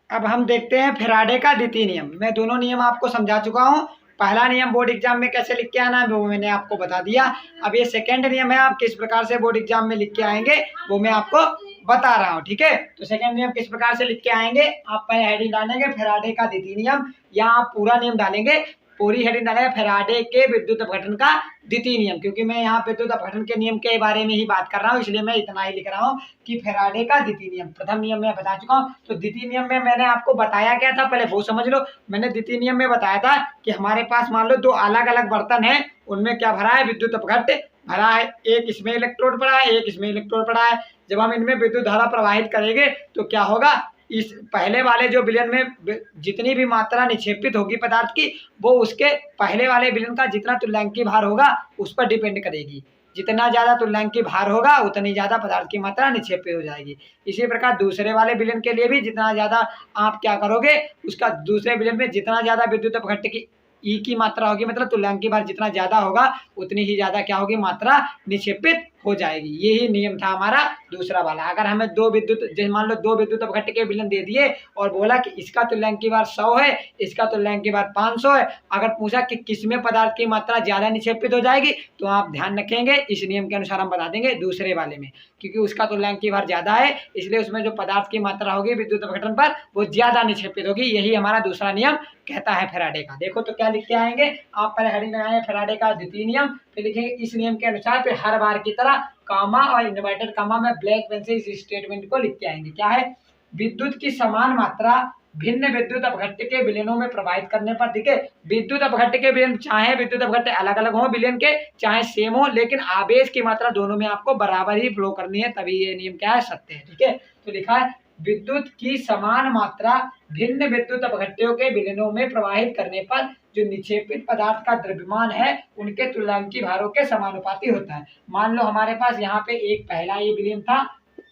Speaker 1: अब हम देखते हैं फैराडे का द्वितीय नियम। मैं दोनों नियम आपको समझा चुका हूँ। पहला नियम बोर्ड एग्जाम में कैसे लिख के आना है वो मैंने आपको बता दिया। अब ये सेकंड नियम है, आप किस प्रकार से बोर्ड एग्जाम में लिख के आएंगे वो मैं आपको बता रहा हूँ। ठीक है, तो सेकंड नियम किस प्रकार से लिख के आएंगे, आप पहले हेडिंग डालेंगे फैराडे का द्वितीय नियम, या आप पूरा नियम डालेंगे, पूरी हेडिंग डालेंगे फैराडे के विद्युत अपघटन का द्वितीय नियम, क्योंकि मैं यहाँ विद्युत अपघटन के नियम के बारे में ही बात कर रहा हूँ, इसलिए मैं इतना ही लिख रहा हूँ कि फैराडे का द्वितीय नियम। प्रथम नियम में बता चुका हूँ, तो द्वितीय नियम में मैंने आपको बताया क्या था, पहले वो समझ लो। मैंने द्वितीय नियम में बताया था कि हमारे पास मान लो दो अलग अलग बर्तन है, उनमें क्या भरा है, विद्युत अपघट्य भरा है, एक इसमें इलेक्ट्रोड पड़ा है, एक इसमें इलेक्ट्रोड पड़ा है। जब हम इनमें विद्युत धारा प्रवाहित करेंगे तो क्या होगा, इस पहले वाले जो विलयन में जितनी भी मात्रा निक्षेपित होगी पदार्थ की, वो उसके पहले वाले विलयन का जितना तुल्यांकी भार होगा उस पर डिपेंड करेगी। जितना ज़्यादा तुल्यांकी भार होगा उतनी ज़्यादा पदार्थ की मात्रा निक्षेपित हो जाएगी। इसी प्रकार दूसरे वाले विलयन के लिए भी जितना ज़्यादा आप क्या करोगे, उसका दूसरे विलयन में जितना ज़्यादा विद्युत अपघट्य की ई की मात्रा होगी, मतलब तुल्यांकी भार जितना ज़्यादा होगा उतनी ही ज़्यादा क्या होगी, मात्रा निक्षेपित हो जाएगी। यही नियम था हमारा दूसरा वाला। अगर हमें दो विद्युत, जैसे मान लो दो विद्युत अपघट्य के विलयन दे दिए और बोला कि इसका तुल्यांकी भार 100 है, इसका तुल्यांकी भार 500 है, अगर पूछा कि किसमें पदार्थ की मात्रा ज़्यादा निक्षेपित हो जाएगी, तो आप ध्यान रखेंगे इस नियम के अनुसार हम बता देंगे दूसरे वाले में, क्योंकि उसका तुल्यांकी भार ज़्यादा है, इसलिए उसमें जो पदार्थ की मात्रा होगी विद्युत अपघटन पर वो ज़्यादा निक्षेपित होगी। यही हमारा दूसरा नियम कहता है फैराडे का। देखो तो क्या लिख के आएंगे, आप पहले हेडिंग लगाएंगे फैराडे का द्वितीय नियम, फिर लिखेंगे इस नियम के अनुसार, फिर हर बार की तरह कामा और इन्वर्टेड कामा में ब्लैक पेन से इस स्टेटमेंट को लिख के आएंगे। क्या है, विद्युत की समान मात्रा भिन्न विद्युत अपघट्य के विलयनों में प्रवाहित करने पर, ठीक है, विद्युत अपघट्य के विलयन चाहे विद्युत अपघट्य अलग अलग हो विलयन के, चाहे सेम हो, लेकिन आवेश की मात्रा दोनों में आपको बराबर ही फ्लो करनी है, तभी ये नियम क्या है, सत्य है। ठीक है, तो लिखा है विद्युत की समान मात्रा भिन्न विद्युत अपघट्यों के विलयनों में प्रवाहित करने पर जो निक्षेपित पदार्थ का द्रव्यमान है उनके तुल्यांकी भारों के समानुपाती होता है। मान लो हमारे पास यहाँ पे एक पहला ये विलयन था,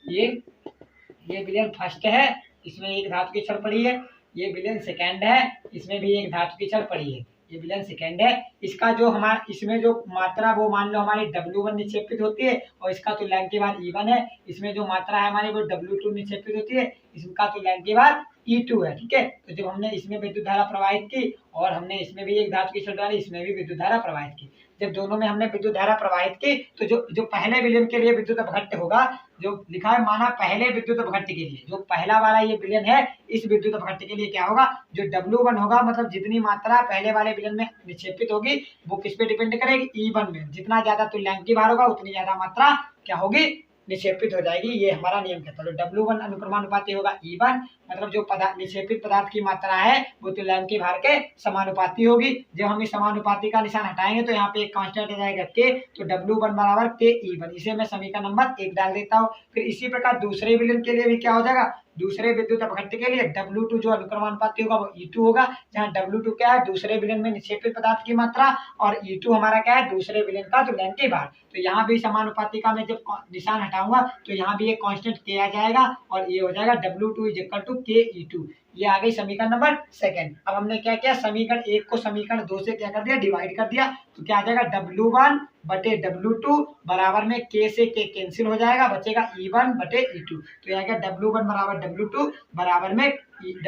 Speaker 1: ये विलयन फर्स्ट है, इसमें एक धातु की छड़ पड़ी है, ये विलयन सेकेंड है, इसमें भी एक धातु की छड़ पड़ी है, ये विलयन सेकेंड है। इसका जो हमारा इसमें जो मात्रा वो मान लो हमारी W1 निक्षेपित होती है और इसका तुल्यांकी भार E1 है, इसमें जो मात्रा है हमारी वो W2 निक्षेपित होती है, इसका तुल्यांकी भार E2 है। ठीक है, तो जब हमने इसमें विद्युत धारा प्रवाहित की और हमने इसमें भी एक धातु की छड़ डाली, इसमें भी विद्युत धारा प्रवाहित की, जब दोनों में हमने विद्युत धारा प्रवाहित की तो जो पहले विलयन के लिए विद्युत अपघट्य होगा, जो लिखा है माना पहले विद्युत अपघट्य के लिए, जो पहला वाला ये विलयन है, इस विद्युत अपघट्य के लिए क्या होगा, जो W1 होगा, मतलब जितनी मात्रा पहले वाले विलयन में निक्षेपित होगी वो किस पे डिपेंड करेगी, E1 में। जितना ज्यादा तुल्यांकी भार होगा उतनी ज्यादा मात्रा क्या होगी, निक्षेपित हो जाएगी। ये हमारा नियम कहता है। तो W1 अनुक्रमानुपाती होगा E1, मतलब जो निक्षेपित पदार्थ की मात्रा है वो तुल्यांकी भार के समानुपाती होगी। जब हम इस समानुपाती का निशान हटाएंगे तो यहाँ पे एक कांस्टेंट आ जाएगा K, तो W1 बराबर K E1। इसे मैं समीकरण नंबर 1 डाल देता हूँ। फिर इसी प्रकार दूसरे विलयन के लिए भी क्या हो जाएगा, दूसरे विद्युत अपघट्य के लिए W2 जो अनुक्रमानुपाती होगा वो E2 होगा, जहाँ W2 क्या है, दूसरे विलयन में निक्षेपित पदार्थ की मात्रा, और E2 हमारा क्या है, दूसरे विलयन का तुल्यांकी भार। तो यहाँ भी समानुपाती का मैं जब निशान हटाऊंगा तो यहाँ भी एक कांस्टेंट K आ जाएगा और ये हो जाएगा W2 = K E2। ये आ गई समीकरण नंबर सेकंड। अब हमने क्या किया, समीकरण 1 को समीकरण 2 से क्या कर दिया, डिवाइड कर दिया, तो क्या आ जाएगा W1 बटे W2 बराबर में K से K कैंसिल हो जाएगा, बचेगा E1 बटे E2। तो यहाँ क्या W1 बराबर W2 बराबर में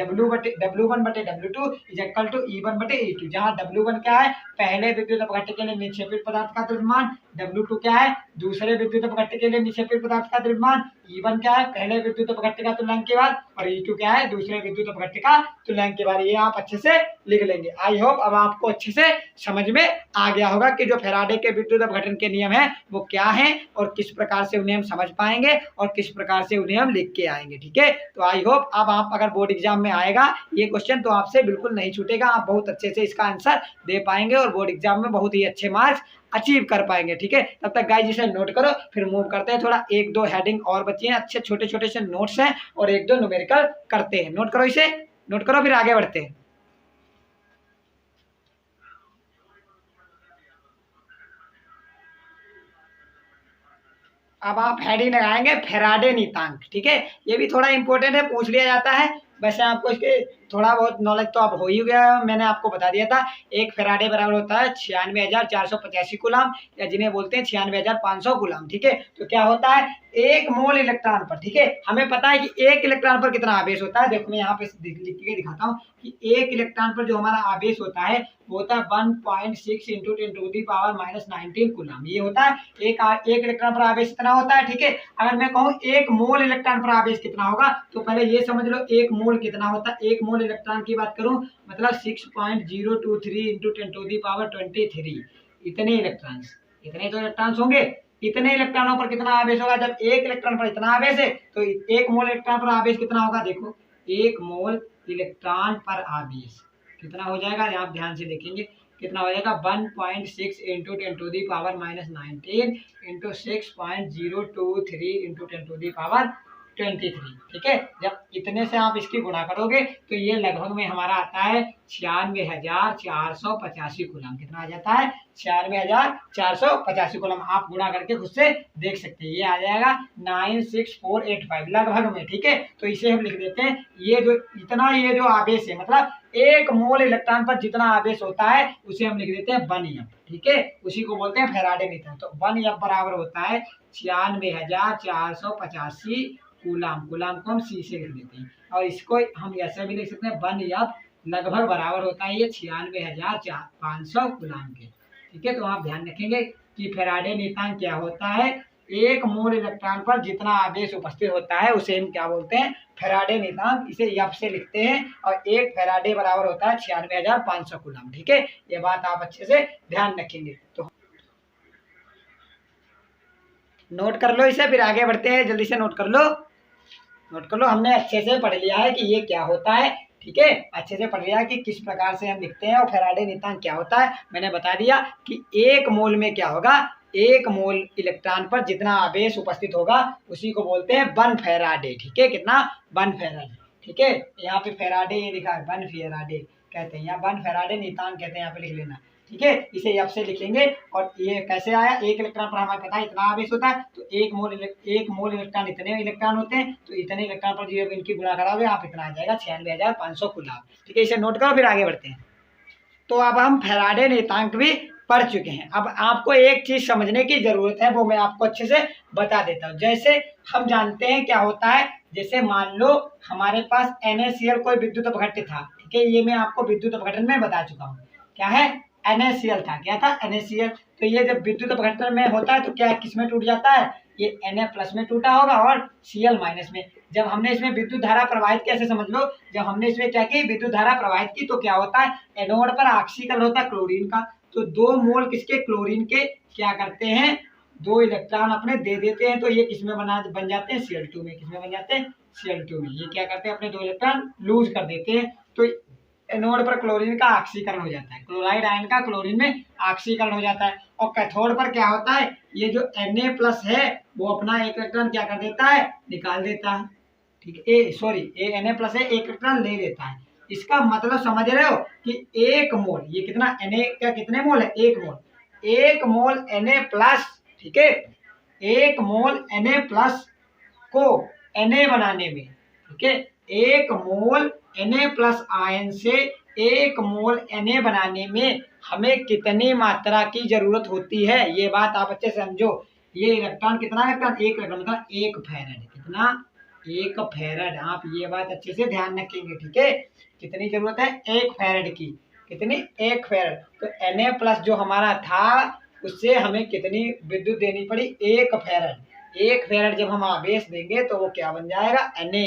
Speaker 1: W1/W2 is equal to E1/E2, जहाँ W1 क्या है पहले विद्युत अपघट्ट के लिए निक्षेपित पदार्थ का द्रव्यमान, W2 क्या है दूसरे विद्युत अपघट्ट के लिए निक्षेपित पदार्थ का द्रव्यमान, E1 क्या है पहले विद्युत अपघट्ट का तुल्यांक के बाद, और E2 क्या है दूसरे विद्युत अपघट्ट का तुल्यांक के बाद। ये आप अच्छे से लिख लेंगे। आई होप अब आपको अच्छे से समझ में आ गया होगा कि जो फैराडे के विद्युत अपघटन के नियम है वो क्या है और किस प्रकार से उन्हें हम समझ पाएंगे और किस प्रकार से उन्हें हम लिख के आएंगे। ठीक है, तो आई होप अब आप अगर बोर्ड एग्जाम में आएगा ये क्वेश्चन तो आपसे बिल्कुल नहीं छूटेगा, आप बहुत अच्छे से इसका आंसर दे पाएंगे और बोर्ड एग्जाम में बहुत ही अच्छे मार्क्स अचीव कर पाएंगे। ठीक है, तब तक गाइस इसे नोट करो, फिर मूव करते हैं। थोड़ा एक दो हेडिंग और बची हैं, अच्छे छोटे छोटे से नोट्स हैं और एक दो न्यूमेरिकल करते हैं। नोट करो, इसे नोट करो, फिर आगे बढ़ते हैं। अब आप हेडिंग लगाएंगे फैराडे नीतांक। ठीक है, ये भी थोड़ा इंपॉर्टेंट है, पूछ लिया जाता है। वैसे आपको इसके थोड़ा बहुत नॉलेज तो अब हो ही गया है, मैंने आपको बता दिया था। एक फैराडे बराबर होता है 96,485 कूलम, या जिन्हें बोलते हैं 96,500 कूलम। ठीक है, तो क्या होता है एक मोल इलेक्ट्रॉन पर। ठीक है, हमें पता है कि एक इलेक्ट्रॉन पर कितना आवेश होता है। देखो मैं यहाँ पे लिख के दिखाता हूँ कि एक इलेक्ट्रॉन पर जो हमारा आवेश होता है वो होता है 1.6 इंटू 10⁻⁹ कूलम। ये होता है एक इलेक्ट्रॉन पर आवेश इतना होता है। ठीक है, अगर मैं कहूँ एक मोल इलेक्ट्रॉन पर आवेश कितना होगा तो पहले ये समझ लो एक मोल कितना होता है। एक मोल इलेक्ट्रॉन की बात करूं मतलब 6.023 इंटू 10⁻23 इतने इलेक्ट्रॉन्स, इतने तो इलेक्ट्रॉन्स होंगे। इतने इलेक्ट्रॉनों पर कितना आवेश होगा, जब एक इलेक्ट्रॉन पर इतना आवेश है तो एक मोल इलेक्ट्रॉन पर आवेश कितना होगा। देखो एक मोल इलेक्ट्रॉन पर आवेश कितना हो जाएगा, आप ध्यान से देखेंगे कितना हो जाएगा 1.6 इंटू 10⁻⁹ इंटू 6.023 इंटू 10⁻23। ठीक है, जब इतने से आप इसकी गुणा करोगे तो ये लगभग में हमारा आता है 96,485 कूलम। कितना आ जाता है 96,485 कूलम। आप गुणा करके खुद से देख सकते हैं, ये आ जाएगा 96485 लगभग में। ठीक है, तो इसे हम लिख देते हैं ये जो इतना ये जो आवेश है मतलब एक मोल इलेक्ट्रॉन पर जितना आवेश होता है उसे हम लिख देते हैं 1 एफ। ठीक है, उसी को बोलते हैं फैराडे नीतांक। तो 1 एफ बराबर होता है 96,485 कूलम। कूलम को हम सी से लिख देते हैं और इसको हम ऐसे भी लिख सकते हैं 1 एफ लगभग बराबर होता है ये 96,500 कूलम के। ठीक है, तो आप ध्यान रखेंगे कि फैराडे नीतांक क्या होता है, एक मोल इलेक्ट्रॉन पर जितना आवेश उपस्थित होता है उसे हम क्या बोलते हैं फैराडे नीतांक। इसे एफ से लिखते हैं और एक फैराडे बराबर होता है 96,500 कूलम। ठीक है, ये बात आप अच्छे से ध्यान रखेंगे। तो नोट कर लो इसे, फिर आगे बढ़ते हैं। जल्दी से नोट कर लो, नोट कर लो। हमने अच्छे से पढ़ लिया है कि ये क्या होता है। ठीक है, अच्छे से पढ़ लिया है कि किस प्रकार से हम लिखते हैं और फैराडे नीतांक क्या होता है। मैंने बता दिया कि एक मोल में क्या होगा, एक मोल इलेक्ट्रॉन पर जितना आवेश उपस्थित होगा उसी को बोलते हैं 1 फैराडे। ठीक है, कितना 1 फैराडे। ठीक है, यहाँ पे फैराडे ये लिखा है 1 फैराडे कहते हैं, यहाँ 1 फैराडे नीतांक कहते हैं, यहाँ पे लिख लेना। ठीक है, इसे एफ से लिखेंगे और ये कैसे आया, एक इलेक्ट्रॉन पर हमें पता है इतना आवेश होता है तो एक मोल इलेक्ट्रॉन इतने इलेक्ट्रॉन होते हैं, तो इतने इलेक्ट्रॉन पर जब इनकी गुणा कराओगे आप इतना आ जाएगा 96,500 कूलम। ठीक है, इसे नोट करो, फिर आगे बढ़ते हैं। तो अब हम फैराडे नीतांक भी पढ़ चुके हैं। अब आपको एक चीज समझने की जरूरत है, वो मैं आपको अच्छे से बता देता हूँ। जैसे हम जानते हैं क्या होता है, जैसे मान लो हमारे पास NaCl कोई विद्युत अपघट्य था। ठीक है, ये मैं आपको विद्युत अपघटन में बता चुका हूँ। क्या है, NaCl था। क्या था, NaCl। तो ये जब विद्युत अपघटन में होता है तो क्या किस में टूट जाता है, ये Na+ में टूटा होगा और Cl- में। जब हमने इसमें विद्युत धारा प्रवाहित की, ऐसे समझ लो जब हमने इसमें क्या की विद्युत धारा प्रवाहित की तो क्या होता है, एनोड पर ऑक्सीकरण होता है क्लोरीन का, तो 2 मोल किसके क्लोरीन के क्या करते हैं 2 इलेक्ट्रॉन अपने दे देते हैं, तो ये किसमें बन जाते हैं Cl2 में। किसमें बन जाते हैं Cl2 में। ये क्या करते हैं अपने 2 इलेक्ट्रॉन लूज कर देते हैं, तो एनोड पर क्लोरीन का ऑक्सीकरण हो जाता है, क्लोराइड आयन का क्लोरीन में ऑक्सीकरण हो जाता है। और कैथोड पर क्या होता है, ये जो Na+ है वो अपना एक इलेक्ट्रॉन क्या कर देता है, निकाल देता है। ठीक है, ये Na+ है, एक इलेक्ट्रॉन ले लेता है। इसका मतलब समझ रहे हो कि एक मोल, ये कितना Na का कितने मोल है, एक मोल Na+। ठीक है, एक मोल Na+ को Na बनाने में, ठीक है, एक मोल Na+ आयन से एक मोल Na बनाने में हमें कितनी मात्रा की जरूरत होती है, ये बात आप अच्छे से समझो। ये इलेक्ट्रॉन कितना इलेक्ट्रॉन, एक इलेक्ट्रॉन मतलब 1 फैराड। कितना, 1 फेरेड। आप ये बात अच्छे से ध्यान रखेंगे, ठीक है। कितनी जरूरत है? 1 फेरेड की। कितनी? 1 फेरेड। तो Na प्लस जो हमारा था उससे हमें कितनी विद्युत देनी पड़ी? 1 फेरेड। 1 फेरेड जब हम आवेश देंगे तो वो क्या बन जाएगा? Na।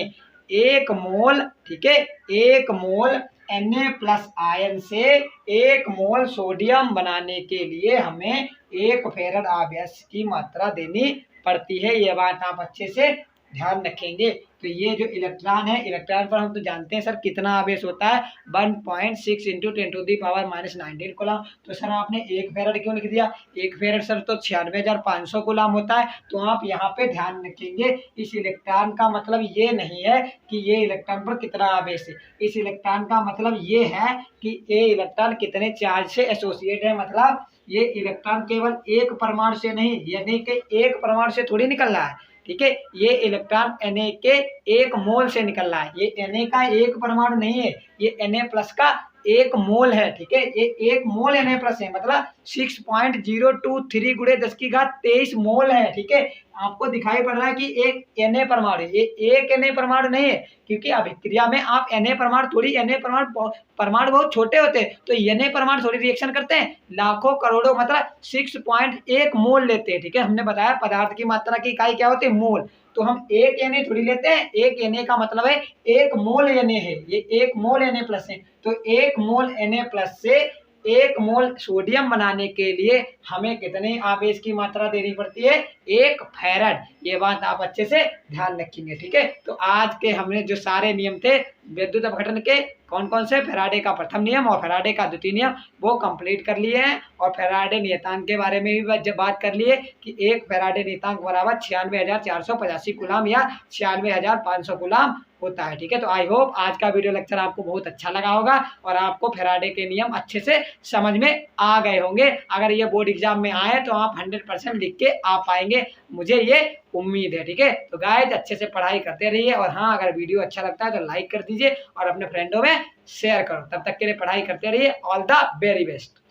Speaker 1: 1 मोल, ठीक है, 1 मोल Na प्लस आयन से 1 मोल सोडियम बनाने के लिए हमें 1 फेरेड आवेश की मात्रा देनी पड़ती है। ये बात आप अच्छे से ध्यान रखेंगे। तो ये जो इलेक्ट्रॉन है, इलेक्ट्रॉन पर हम तो जानते हैं सर कितना आवेश होता है? 1.6 इंटू 10⁻⁻19 कूलम। तो सर आपने 1 फेरेड क्यों लिख दिया? 1 फेरेड सर तो 96,500 कूलम होता है। तो आप यहाँ पे ध्यान रखेंगे, इस इलेक्ट्रॉन का मतलब ये नहीं है कि ये इलेक्ट्रॉन पर कितना आवेश है। इस इलेक्ट्रॉन का मतलब ये है कि ये इलेक्ट्रॉन कितने चार्ज से एसोसिएट है। मतलब ये इलेक्ट्रॉन केवल एक परमाणु से नहीं, यानी कि एक परमाणु से थोड़ी निकल रहा है, ठीक है। ये इलेक्ट्रॉन Na के 1 मोल से निकल रहा है। ये Na का एक परमाणु नहीं है, ये Na प्लस का 1 मोल है, ठीक है। ये 1 मोल Na प्लस है, मतलब 6.023 गुणे 10⁻23 मोल है, ठीक है। आपको दिखाई पड़ रहा है कि एक Na परमाणु, ये एक Na परमाणु नहीं है, क्योंकि अभिक्रिया में आप Na परमाणु थोड़ी, Na परमाणु बहुत छोटे होते हैं, तो Na परमाणु थोड़ी रिएक्शन करते हैं, लाखों करोड़ों, मतलब 6.1 मोल लेते हैं, ठीक है। हमने बताया पदार्थ की मात्रा की इकाई क्या होती है? मोल। तो हम 1 Na थोड़ी लेते हैं, 1 Na का मतलब है 1 मोल Na है, ये 1 मोल Na प्लस है। तो 1 मोल Na प्लस से 1 मोल सोडियम बनाने के लिए हमें कितने आवेश की मात्रा देनी पड़ती है? 1 फेरेड। ये बात आप अच्छे से ध्यान रखेंगे, ठीक है। तो आज के हमने जो सारे नियम थे विद्युत अपघटन के, कौन कौन से? फैराडे का प्रथम नियम और फैराडे का द्वितीय नियम, वो कंप्लीट कर लिए हैं। और फैराडे नियतांक के बारे में भी जब बात कर लिए कि 1 फैराडे नियतांक बराबर 96,485 कूलम या 96,500 कूलम होता है, ठीक है। तो आई होप आज का वीडियो लेक्चर आपको बहुत अच्छा लगा होगा और आपको फैराडे के नियम अच्छे से समझ में आ गए होंगे। अगर ये बोर्ड एग्जाम में आए तो आप 100% लिख के आ पाएंगे, मुझे ये उम्मीद है, ठीक है। तो गाइस अच्छे से पढ़ाई करते रहिए, और हाँ, अगर वीडियो अच्छा लगता है तो लाइक कर दीजिए और अपने फ्रेंडों में शेयर करो। तब तक के लिए पढ़ाई करते रहिए। All the very best.